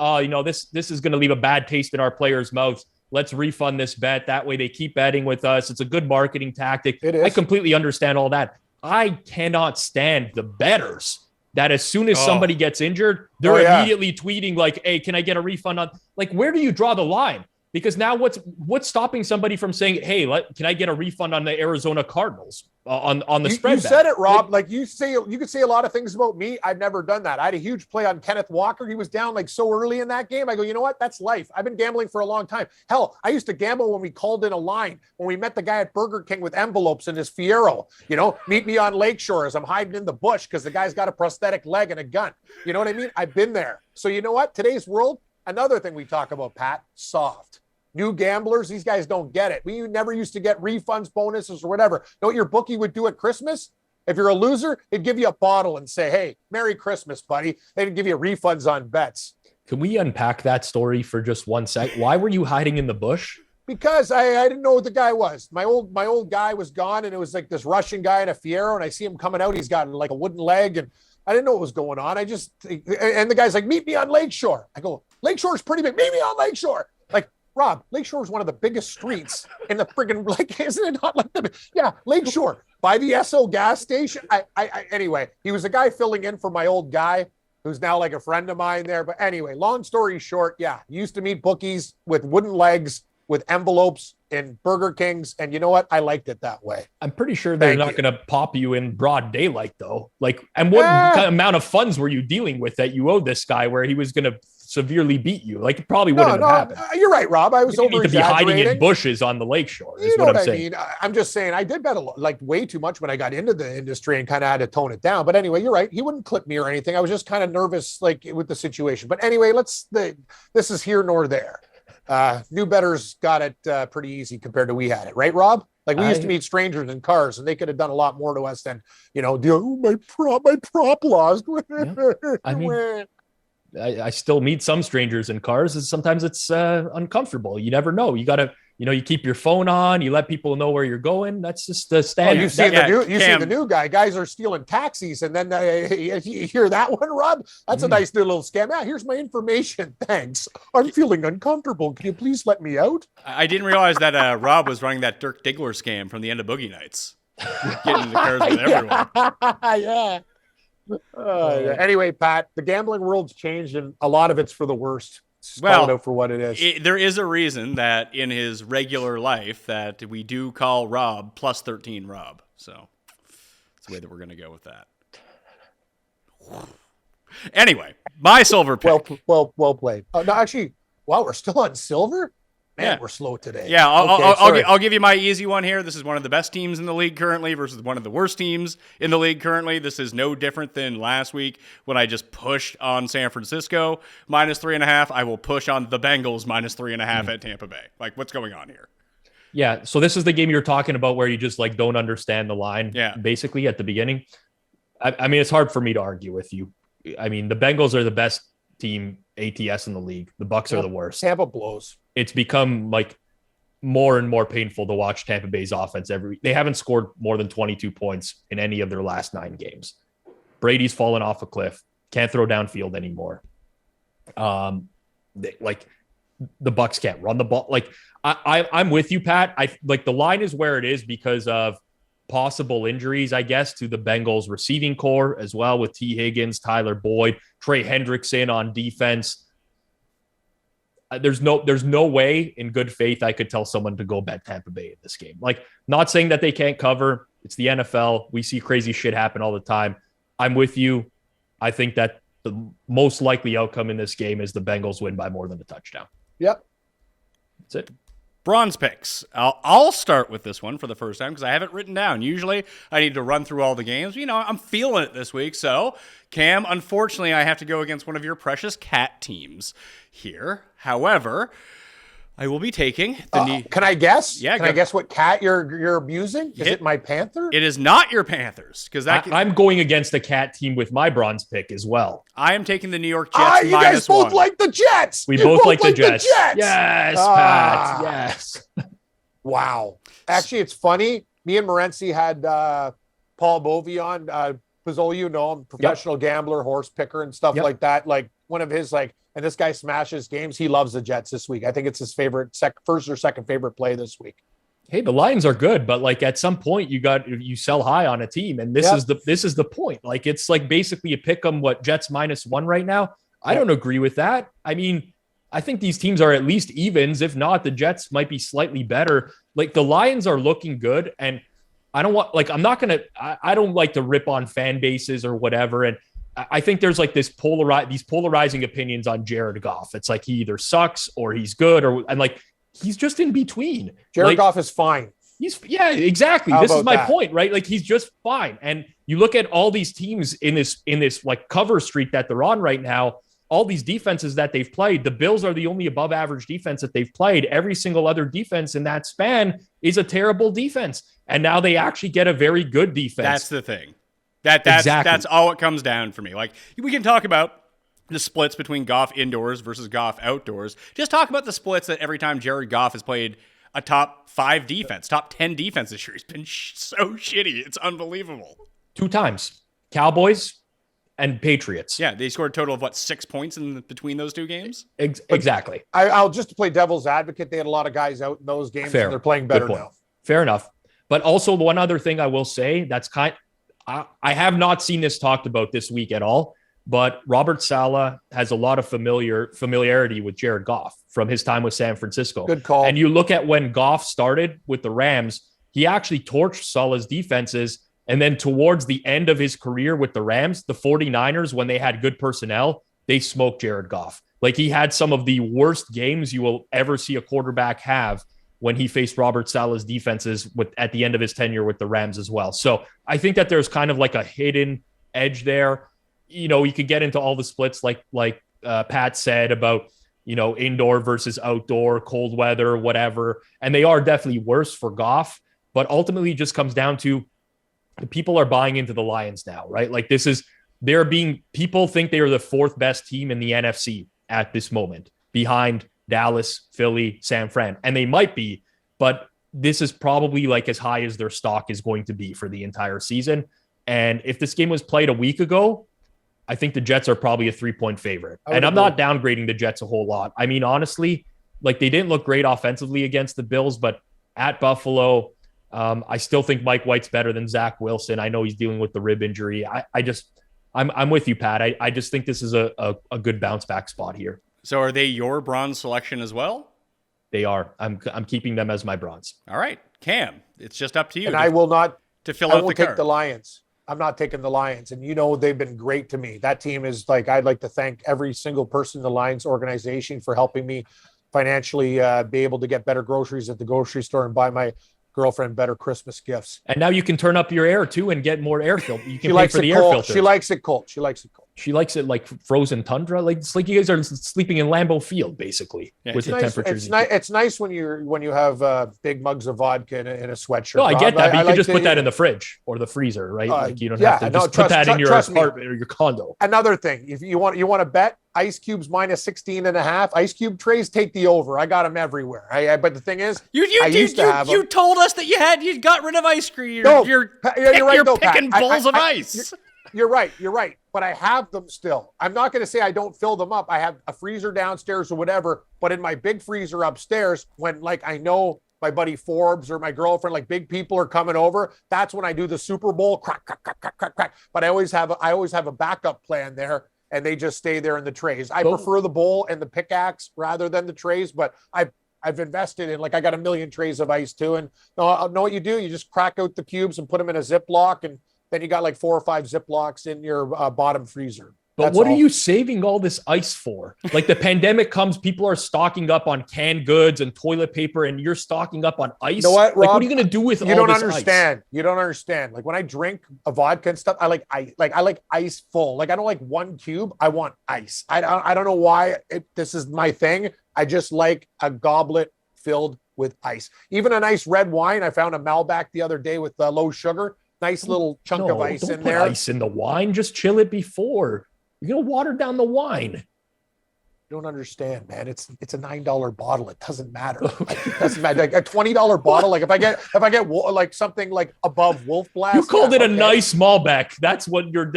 this is going to leave a bad taste in our players' mouths, let's refund this bet. That way they keep betting with us. It's a good marketing tactic. It is. I completely understand all that. I cannot stand the bettors that as soon as somebody gets injured, they're immediately tweeting like, hey, can I get a refund on? Like, where do you draw the line? Because now what's stopping somebody from saying, hey, can I get a refund on the Arizona Cardinals on the spread? You said it, Rob. Like you could say a lot of things about me. I've never done that. I had a huge play on Kenneth Walker. He was down like so early in that game. I go, you know what? That's life. I've been gambling for a long time. Hell, I used to gamble when we called in a line, when we met the guy at Burger King with envelopes in his Fiero. You know, meet me on Lakeshore as I'm hiding in the bush because the guy's got a prosthetic leg and a gun. You know what I mean? I've been there. So you know what? Today's world, another thing we talk about, Pat, soft. New gamblers, these guys don't get it. We never used to get refunds, bonuses, or whatever. Know what your bookie would do at Christmas? If you're a loser, they'd give you a bottle and say, hey, Merry Christmas, buddy. They'd give you refunds on bets. Can we unpack that story for just 1 sec? Why were you hiding in the bush? Because I didn't know what the guy was. My old guy was gone, and it was like this Russian guy in a Fiero, and I see him coming out. He's got like a wooden leg, and I didn't know what was going on. And the guy's like, meet me on Lakeshore. I go, Lakeshore's pretty big. Meet me on Lakeshore. Like, Rob, Lakeshore is one of the biggest streets in the friggin', like, isn't it not like Lakeshore by the Esso gas station. Anyway, he was a guy filling in for my old guy who's now like a friend of mine there. But anyway, long story short, used to meet bookies with wooden legs with envelopes in Burger Kings. And you know what? I liked it that way. I'm pretty sure they're not going to pop you in broad daylight though. Like, and what amount of funds were you dealing with that you owed this guy where he was going to severely beat you. Like it probably wouldn't have happened. You're right, Rob. I was You don't need to be hiding in over-exaggerating. bushes on the lakeshore. Is You know what I'm what I saying. mean? I'm just saying I did bet like way too much when I got into the industry and kind of had to tone it down. But anyway, you're right. He wouldn't clip me or anything. I was just kind of nervous, like with the situation. But anyway, this is here nor there. New bettors got it pretty easy compared to we had it, right, Rob? Like we used to meet strangers in cars, and they could have done a lot more to us than my prop lost. I mean, I still meet some strangers in cars, and sometimes it's uncomfortable. You never know. You gotta, you keep your phone on. You let people know where you're going. That's just the standard. You see the new guy. Guys are stealing taxis, and then you hear that one, Rob. That's a nice little scam. Here's my information. Thanks. I'm feeling uncomfortable. Can you please let me out? I didn't realize that Rob was running that Dirk Diggler scam from the end of Boogie Nights. Getting in the cars with everyone. Yeah. Anyway, Pat, the gambling world's changed, and a lot of it's for the worst. Call it out for what it is. There is a reason that in his regular life that we do call Rob plus 13 Rob. So that's the way that we're going to go with that. Anyway, my silver pick. Well played. No, actually, wow, we're still on silver? Man, Yeah. we're slow today. Yeah, Okay, I'll give you my easy one here. This is one of the best teams in the league currently versus one of the worst teams in the league currently. This is no different than last week when I just pushed on San Francisco minus 3.5. I will push on the Bengals minus 3.5 at Tampa Bay. Like, what's going on here? Yeah. So this is the game you're talking about where you just like don't understand the line. Yeah. Basically at the beginning. I mean, it's hard for me to argue with you. I mean, the Bengals are the best team ATS in the league. The Bucs are the worst. Tampa blows. It's become like more and more painful to watch Tampa Bay's offense they haven't scored more than 22 points in any of their last 9 games. Brady's fallen off a cliff. Can't throw downfield anymore. The Bucs can't run the ball. Like I'm with you, Pat. I like the line is where it is because of possible injuries, I guess, to the Bengals receiving core as well with T. Higgins, Tyler Boyd, Trey Hendrickson on defense. There's no way in good faith I could tell someone to go bet Tampa Bay in this game. Like, not saying that they can't cover. It's the NFL. We see crazy shit happen all the time. I'm with you. I think that the most likely outcome in this game is the Bengals win by more than a touchdown. Yep. That's it. Bronze picks. I'll start with this one for the first time because I have it written down. Usually I need to run through all the games. I'm feeling it this week. So, Cam, unfortunately, I have to go against one of your precious cat teams here. However, I will be taking the Can I guess? Yeah, Can I guess what cat you're abusing? Is it my Panther? It is not your Panthers because I'm going against a cat team with my bronze pick as well. I am taking the New York Jets you guys both -1. like the Jets. We You both like the Jets. Ah. Yes, Pat. Yes. Wow. Actually, it's funny. Me and Morency had Paul Bovey on. Pizzola, you know him, professional gambler, horse picker, and stuff like that. Like one of his and this guy smashes games. He loves the Jets this week. I think it's his favorite, first or second favorite play this week. Hey, the Lions are good, but like at some point you sell high on a team, and this is the point. Like it's like basically you pick them Jets -1 right now. I don't agree with that. I mean, I think these teams are at least evens. If not, the Jets might be slightly better. Like the Lions are looking good, and I don't like to rip on fan bases or whatever. And I think there's like these polarizing opinions on Jared Goff. It's like he either sucks or he's good, and like he's just in between. Jared Goff is fine. Exactly. This is my point, right? Like he's just fine. And you look at all these teams in this like cover streak that they're on right now. All these defenses that they've played, the Bills are the only above average defense that they've played. Every single other defense in that span is a terrible defense. And now they actually get a very good defense. That's the thing. That's all it comes down for me. Like we can talk about the splits between Goff indoors versus Goff outdoors. Just talk about the splits that every time Jared Goff has played a top 5 defense, top 10 defense this year. He's been so shitty. It's unbelievable. 2 times. Cowboys and Patriots. Yeah, they scored a total of 6 points in between those 2 games? Exactly. I'll just play devil's advocate. They had a lot of guys out in those games, and they're playing better now. Fair enough. But also one other thing I will say I have not seen this talked about this week at all, but Robert Saleh has a lot of familiarity with Jared Goff from his time with San Francisco. Good call. And you look at when Goff started with the Rams, he actually torched Saleh's defenses. And then towards the end of his career with the Rams, the 49ers, when they had good personnel, they smoked Jared Goff. Like, he had some of the worst games you will ever see a quarterback have when he faced Robert Saleh's defenses at the end of his tenure with the Rams as well. So I think that there's kind of like a hidden edge there. You could get into all the splits like Pat said about, indoor versus outdoor, cold weather, whatever. And they are definitely worse for Goff, but ultimately it just comes down to the people are buying into the Lions now, right? Like, people think they are the fourth best team in the NFC at this moment, behind Dallas, Philly, San Fran. And they might be, but this is probably like as high as their stock is going to be for the entire season. And if this game was played a week ago, I think the Jets are probably a 3-point favorite. And I'm not downgrading the Jets a whole lot. I mean, honestly, like, they didn't look great offensively against the Bills, but at Buffalo, I still think Mike White's better than Zach Wilson. I know he's dealing with the rib injury. I'm with you, Pat. I just think this is a good bounce back spot here. So are they your bronze selection as well? They are. I'm keeping them as my bronze. All right, Cam, it's just up to you. And I will not to fill out the won't card. take the Lions. I'm not taking the Lions. And they've been great to me. That team is like, I'd like to thank every single person in the Lions organization for helping me financially be able to get better groceries at the grocery store and buy my girlfriend better Christmas gifts. And now you can turn up your air too and get more air filter. You can She pay likes for it the cold. air filter. She likes it cold. She likes it like frozen tundra. Like, it's like you guys are sleeping in Lambeau Field, basically, with the temperatures. It's nice when you have big mugs of vodka in a sweatshirt. No, I get that, but you can just put that in in the fridge or the freezer, right? Like, you don't have to just put that in your trust me. apartment or your condo. Another thing, if you want to bet, ice cubes minus 16 and a half. Ice cube trays, take the over. I got them everywhere. But the thing is, you told us that you got rid of ice cream. You're picking bowls of ice. You're right. But I have them still. I'm not going to say I don't fill them up. I have a freezer downstairs or whatever, but in my big freezer upstairs, when I know my buddy Forbes or my girlfriend, big people are coming over, that's when I do the Super Bowl, crack, crack, crack, crack, crack, crack. But I always have a backup plan there, and they just stay there in the trays. I prefer the bowl and the pickaxe rather than the trays, but I've invested in, I got a million trays of ice too. And know what you do? You just crack out the cubes and put them in a Ziploc, and then you got 4 or 5 Ziplocs in your bottom freezer. But what are you saving all this ice for? Like, the pandemic comes, people are stocking up on canned goods and toilet paper, and you're stocking up on ice. You know what, Rob? What are you going to do with all this ice? You don't understand. When I drink a vodka and stuff, I like ice full. I don't like 1 cube. I want ice. I don't know why this is my thing. I just like a goblet filled with ice. Even a nice red wine. I found a Malbec the other day with low sugar. Nice little chunk of ice in there. Ice in the wine. Just chill it before. You're going to water down the wine. You don't understand, man. It's a $9 bottle. It doesn't matter. It doesn't matter. A $20 bottle. If I get something above Wolf Blast. You called it a nice Malbec. That's what you're.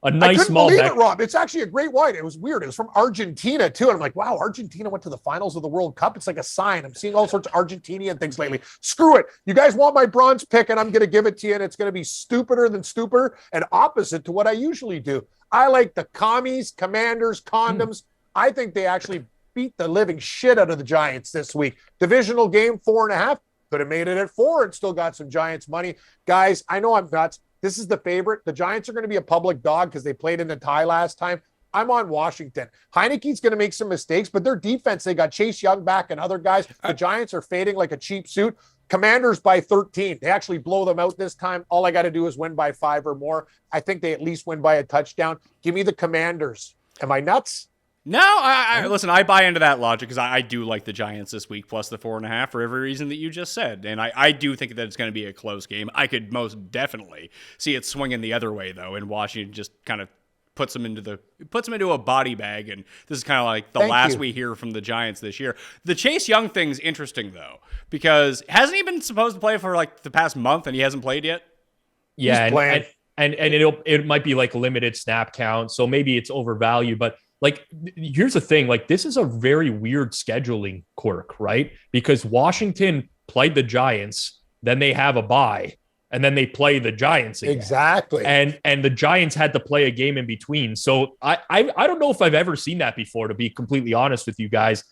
A nice I couldn't Malbec. believe it, Rob. It's actually a great wine. It was weird. It was from Argentina too. And I'm like, wow, Argentina went to the finals of the World Cup. It's like a sign. I'm seeing all sorts of Argentinian things lately. Screw it. You guys want my bronze pick, and I'm going to give it to you. And it's going to be stupider than stupider and opposite to what I usually do. I like the commies, Commanders, condoms. I think they actually beat the living shit out of the Giants this week. Divisional game, 4.5. Could have made it at 4 and still got some Giants money. Guys, I know I'm nuts. This is the favorite. The Giants are going to be a public dog because they played in the tie last time. I'm on Washington. Heineke's going to make some mistakes, but their defense, they got Chase Young back and other guys. The Giants are fading like a cheap suit. Commanders by 13. They actually blow them out this time. All I got to do is win by 5 or more. I think they at least win by a touchdown. Give me the Commanders. Am I nuts? No, listen, I buy into that logic because I do like the Giants this week plus the 4.5 for every reason that you just said. And I do think that it's going to be a close game. I could most definitely see it swinging the other way, though, and Washington just kind of puts them into a body bag. And this is kind of like the last we hear from the Giants this year. The Chase Young thing's interesting, though, because hasn't he been supposed to play for the past month and he hasn't played yet? Yeah, and it might be limited snap count, so maybe it's overvalued, but here's the thing, this is a very weird scheduling quirk, right? Because Washington played the Giants, then they have a bye, and then they play the Giants again. Exactly. And the Giants had to play a game in between. So I don't know if I've ever seen that before, to be completely honest with you guys.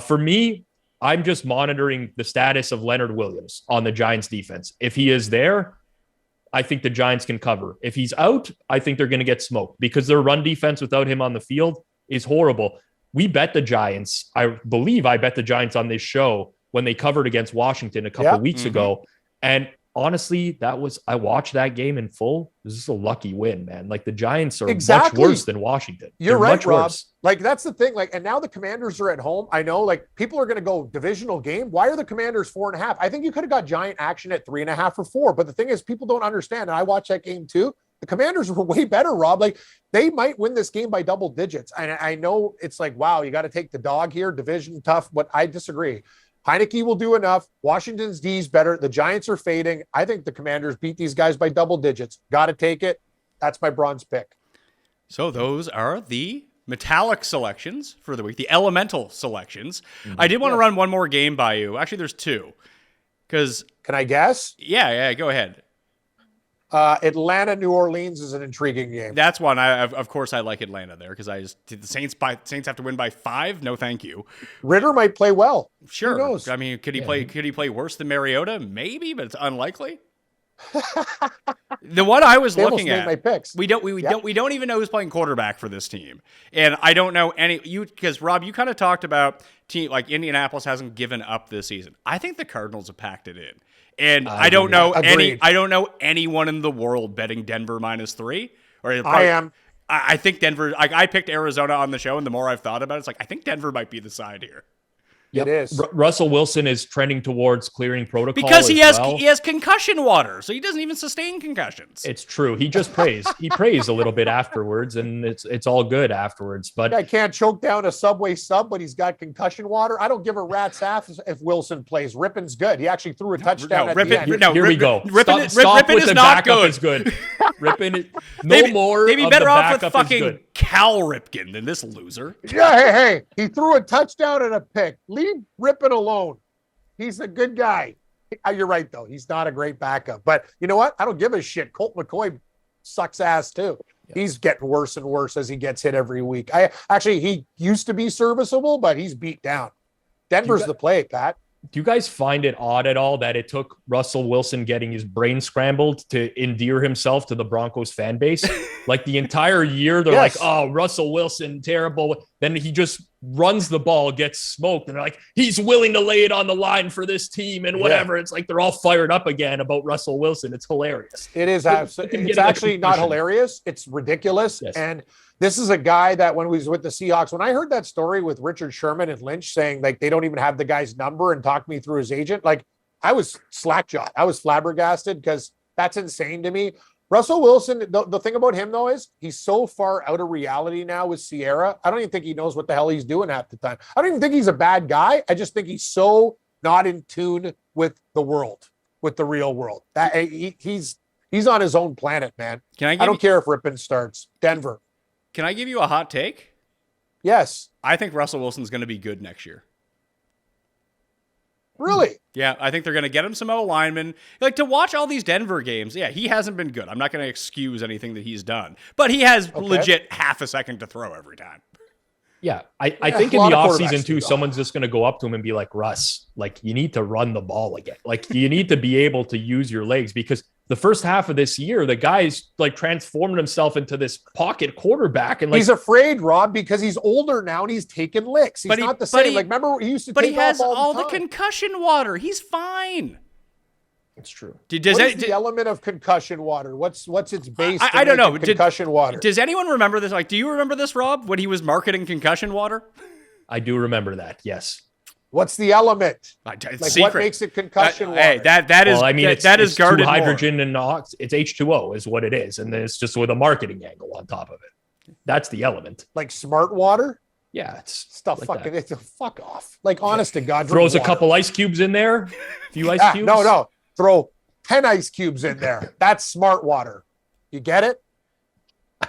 For me, I'm just monitoring the status of Leonard Williams on the Giants defense. If he is there, I think the Giants can cover. If he's out, I think they're going to get smoked because their run defense without him on the field is horrible. we bet the Giants. I believe I bet the Giants on this show when they covered against Washington a couple weeks ago. And honestly, I watched that game in full. This is a lucky win, man. Like the Giants are much worse than Washington. You're They're right, much Rob. worse. Like that's the thing. Like, and now the Commanders are at home. I know, like people are going to go divisional game. Why are the Commanders 4.5? I think you could have got Giant action at 3.5 or 4. But the thing is, people don't understand. And I watched that game too. The Commanders were way better, Rob. Like they might win this game by double digits. And I know it's like, wow, you got to take the dog here. Division tough, but I disagree. Heineke will do enough. Washington's D's better. The Giants are fading. I think the Commanders beat these guys by double digits. Got to take it. That's my bronze pick. So those are the metallic selections for the week, the elemental selections. I did want to run one more game by you. Actually, there's two. Because can I guess? Yeah, go ahead. Atlanta, New Orleans is an intriguing game. That's one. Of course, I like Atlanta there because the Saints have to win by 5. No, thank you. Ritter might play well. Sure. Who knows? I mean, could he play worse than Mariota? Maybe, but it's unlikely. The one I was looking at, my picks. we don't even know who's playing quarterback for this team, and I don't know because Rob, you kind of talked about team like Indianapolis hasn't given up this season. I think the Cardinals have packed it in, and I don't know anyone in the world betting Denver -3. I am. I think Denver. I picked Arizona on the show, and the more I've thought about it, it's like I think Denver might be the side here. Yep. It is. Russell Wilson is trending towards clearing protocol because he has concussion water, so he doesn't even sustain concussions. It's true. He just prays. He prays a little bit afterwards, and it's all good afterwards. But I can't choke down a Subway sub, but he's got concussion water. I don't give a rat's ass if Wilson plays. Rippon's good. He actually threw a touchdown. Here we go. Rippon is not good. Is good. Rippon, more. They'd be better off with fucking Cal Ripken than this loser. Yeah, hey, he threw a touchdown and a pick. Leave Rippon alone. He's a good guy. You're right, though. He's not a great backup. But you know what? I don't give a shit. Colt McCoy sucks ass, too. Yeah. He's getting worse and worse as he gets hit every week. He used to be serviceable, but he's beat down. Denver's the play, Pat. Do you guys find it odd at all that it took Russell Wilson getting his brain scrambled to endear himself to the Broncos fan base? Like the entire year, they're like, oh, Russell Wilson, terrible. Then he just runs the ball, gets smoked, and they're like, he's willing to lay it on the line for this team and whatever. Yeah. It's like they're all fired up again about Russell Wilson. It's hilarious. It is. It's actually not hilarious. It's ridiculous. Yes. And this is a guy that when he was with the Seahawks, when I heard that story with Richard Sherman and Lynch saying like they don't even have the guy's number and talk me through his agent, like I was slack-jawed. I was flabbergasted because that's insane to me. Russell Wilson, the thing about him, though, is he's so far out of reality now with Sierra. I don't even think he knows what the hell he's doing half the time. I don't even think he's a bad guy. I just think he's so not in tune with the world, with the real world. That he's on his own planet, man. I don't care if Rippon starts. Denver. Can I give you a hot take? Yes. I think Russell Wilson's going to be good next year. Really? Yeah, I think they're going to get him some O-linemen. Like, to watch all these Denver games, yeah, he hasn't been good. I'm not going to excuse anything that he's done. But he has legit half a second to throw every time. Yeah, I think in the offseason, too, someone's just going to go up to him and be like, Russ, like, you need to run the ball again. Like, you need to be able to use your legs because the first half of this year, the guy's like transformed himself into this pocket quarterback. And like, he's afraid, Rob, because he's older now and he's taking licks. He's not the same. Like, remember, he used to take off all the time. But he has all the concussion water. He's fine. It's true. What is the element of concussion water? What's its base? I don't know. Concussion water. Does anyone remember this? Like, do you remember this, Rob, when he was marketing concussion water? I do remember that. Yes. What's the element? Like, what makes it concussion water? Hey, that is. Well, I mean, that is guarded hydrogen and ox. It's H2O is what it is, and then it's just with a marketing angle on top of it. That's the element. Like smart water. Yeah, it's stuff. Like fucking it's a fuck off. Like honest to God, throws a couple ice cubes in there. A few ice cubes. No. Throw 10 ice cubes in there. That's smart water. You get it?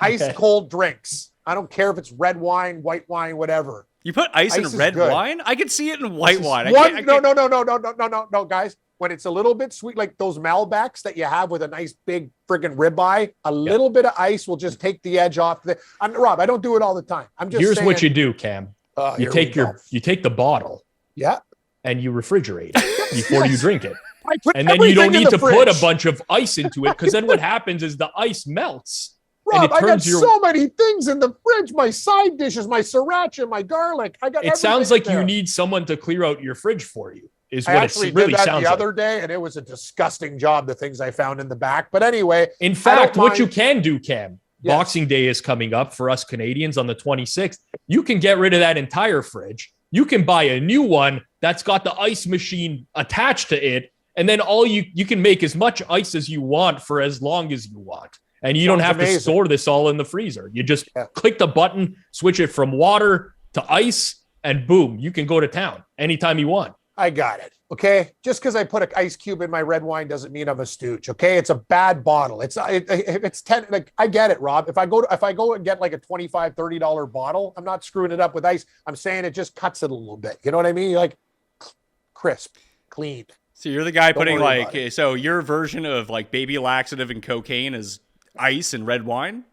Ice cold drinks. I don't care if it's red wine, white wine, whatever. You put ice in red wine? I could see it in white wine. No, guys. When it's a little bit sweet, like those Malbecs that you have with a nice big friggin' ribeye, a little bit of ice will just take the edge off. Rob, I don't do it all the time. I'm just saying. What you do, Cam. You take the bottle. Yeah. And you refrigerate it before you drink it. And then you don't need to put a bunch of ice into it because then what happens is the ice melts. Rob, it I got turns your. so many things in the fridge. My side dishes, my sriracha, my garlic. I got. It sounds everything like in you there. need someone to clear out your fridge for you. Is I what actually it really did that sounds the like. other day, and it was a disgusting job. The things I found in the back. But anyway, In I fact, don't what you mind- can do, Cam, Yes. Boxing Day is coming up for us Canadians on the 26th. You can get rid of that entire fridge. You can buy a new one that's got the ice machine attached to it. And then all you can make as much ice as you want for as long as you want. And you don't Sounds have amazing. to store this all in the freezer. You just click the button, switch it from water to ice, and boom, you can go to town anytime you want. I got it. Okay. Just because I put an ice cube in my red wine doesn't mean I'm a stooge. Okay. It's a bad bottle. It's 10. Like, I get it, Rob. If I go and get like a $25, $30 bottle, I'm not screwing it up with ice. I'm saying it just cuts it a little bit. You know what I mean? You're like crisp, clean. So you're the guy Don't putting worry about it. so your version of like baby laxative and cocaine is ice and red wine?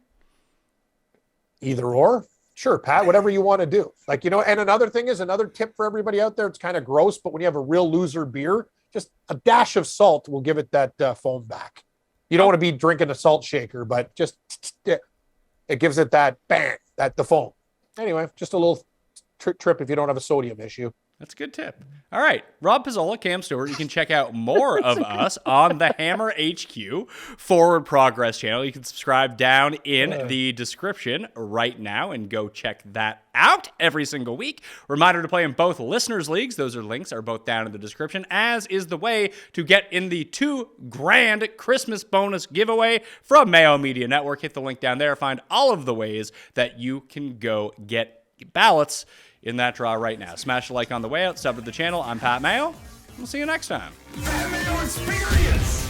Either or. Sure, Pat, whatever you want to do. Like, you know, and another thing is another tip for everybody out there. It's kind of gross, but when you have a real loser beer, just a dash of salt will give it that foam back. You don't want to be drinking a salt shaker, but just it gives it that bang, the foam. Anyway, just a little trip if you don't have a sodium issue. That's a good tip. All right. Rob Pizzola, Cam Stewart. You can check out more of us on the Hammer HQ Forward Progress channel. You can subscribe down in the description right now and go check that out every single week. Reminder to play in both listeners leagues. Those links are both down in the description, as is the way to get in the $2,000 Christmas bonus giveaway from Mayo Media Network. Hit the link down there. Find all of the ways that you can go get ballots in that draw right now. Smash the like on the way out, sub to the channel. I'm Pat Mayo. We'll see you next time. That Mayo experience.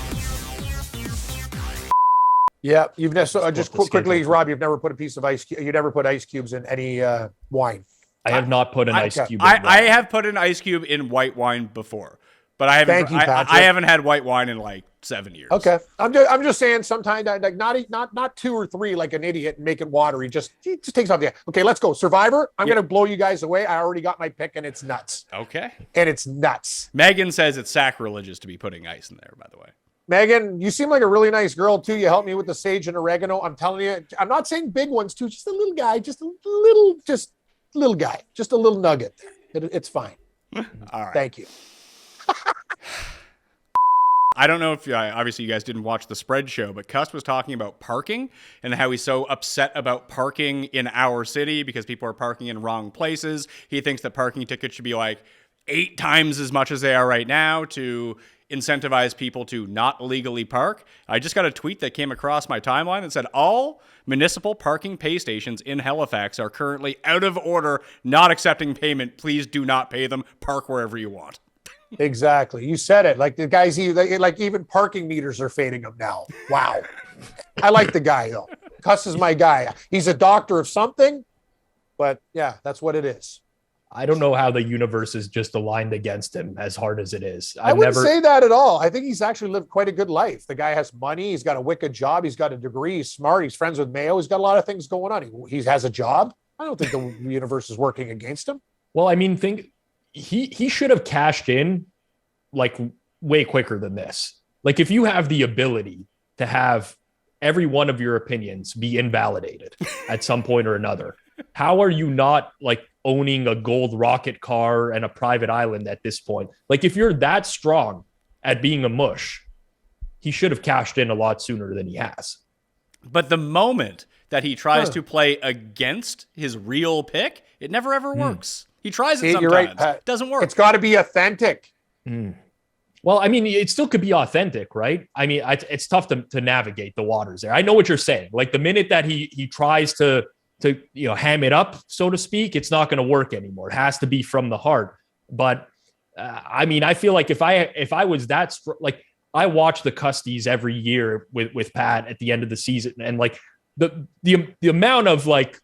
Yeah, you've never just the quickly, schedule. Rob. You've never put a piece of ice. You never put ice cubes in any wine. I have not put an ice okay. cube in I wine. have put an ice cube in white wine before, but I haven't. Thank you, I Patrick. haven't had white wine in like 7 years. Okay, I'm just saying. Sometimes like not 2 or 3 like an idiot and make it watery. Just takes off the. Okay, let's go. Survivor. I'm gonna blow you guys away. I already got my pick, and it's nuts. Okay. And it's nuts. Megan says it's sacrilegious to be putting ice in there, by the way. Megan, you seem like a really nice girl too. You helped me with the sage and oregano. I'm telling you, I'm not saying big ones too. Just a little guy, just a little guy, just a little nugget. It's fine. All right. Thank you. I don't know if obviously you guys didn't watch the spread show, but Cuss was talking about parking and how he's so upset about parking in our city because people are parking in wrong places. He thinks that parking tickets should be like 8 times as much as they are right now to incentivize people to not illegally park. I just got a tweet that came across my timeline that said all municipal parking pay stations in Halifax are currently out of order, not accepting payment. Please do not pay them. Park wherever you want. Exactly. You said it. Like the guys, like even parking meters are fading him now. Wow. I like the guy though. Cuss is my guy. He's a doctor of something, but yeah, that's what it is. I don't know how the universe is just aligned against him as hard as it is. I wouldn't say that at all. I think he's actually lived quite a good life. The guy has money. He's got a wicked job. He's got a degree. He's smart. He's friends with Mayo. He's got a lot of things going on. He has a job. I don't think the universe is working against him. Well, I mean, he should have cashed in like way quicker than this. Like if you have the ability to have every one of your opinions be invalidated at some point or another, how are you not like owning a gold rocket car and a private island at this point? Like if you're that strong at being a mush, he should have cashed in a lot sooner than he has. But the moment that he tries to play against his real pick, it never ever works. He tries it sometimes. You're right, Pat. Doesn't work. It's got to be authentic. Well, I mean, it still could be authentic, right? I mean, it's tough to navigate the waters there. I know what you're saying. Like the minute that he tries to ham it up, so to speak, it's not going to work anymore. It has to be from the heart. But I mean, I feel like if I was that like I watch the Custies every year with Pat at the end of the season, and like the amount of like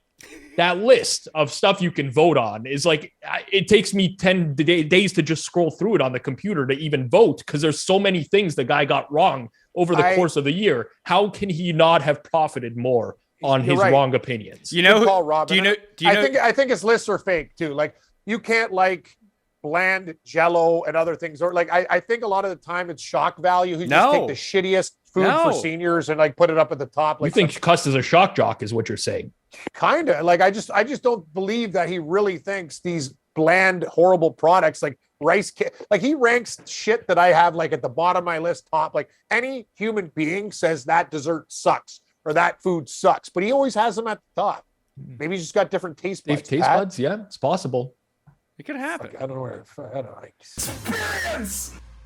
that list of stuff you can vote on is like, it takes me 10 days to just scroll through it on the computer to even vote because there's so many things the guy got wrong over the course of the year. How can he not have profited more on his wrong opinions? You know, Good call, Rob. do you know? I think his lists are fake too. Like you can't like bland Jello and other things. Or like, I think a lot of the time it's shock value. Who just take the shittiest food for seniors and like put it up at the top. Like, you think Cuss is a shock jock is what you're saying? Kind of. Like, I just don't believe that he really thinks these bland, horrible products like like he ranks shit that I have like at the bottom of my list top. Like any human being says that dessert sucks or that food sucks, but he always has them at the top. Maybe he's just got different taste buds. Taste buds, yeah, it's possible. It could happen. I don't know where. I don't know. Experience.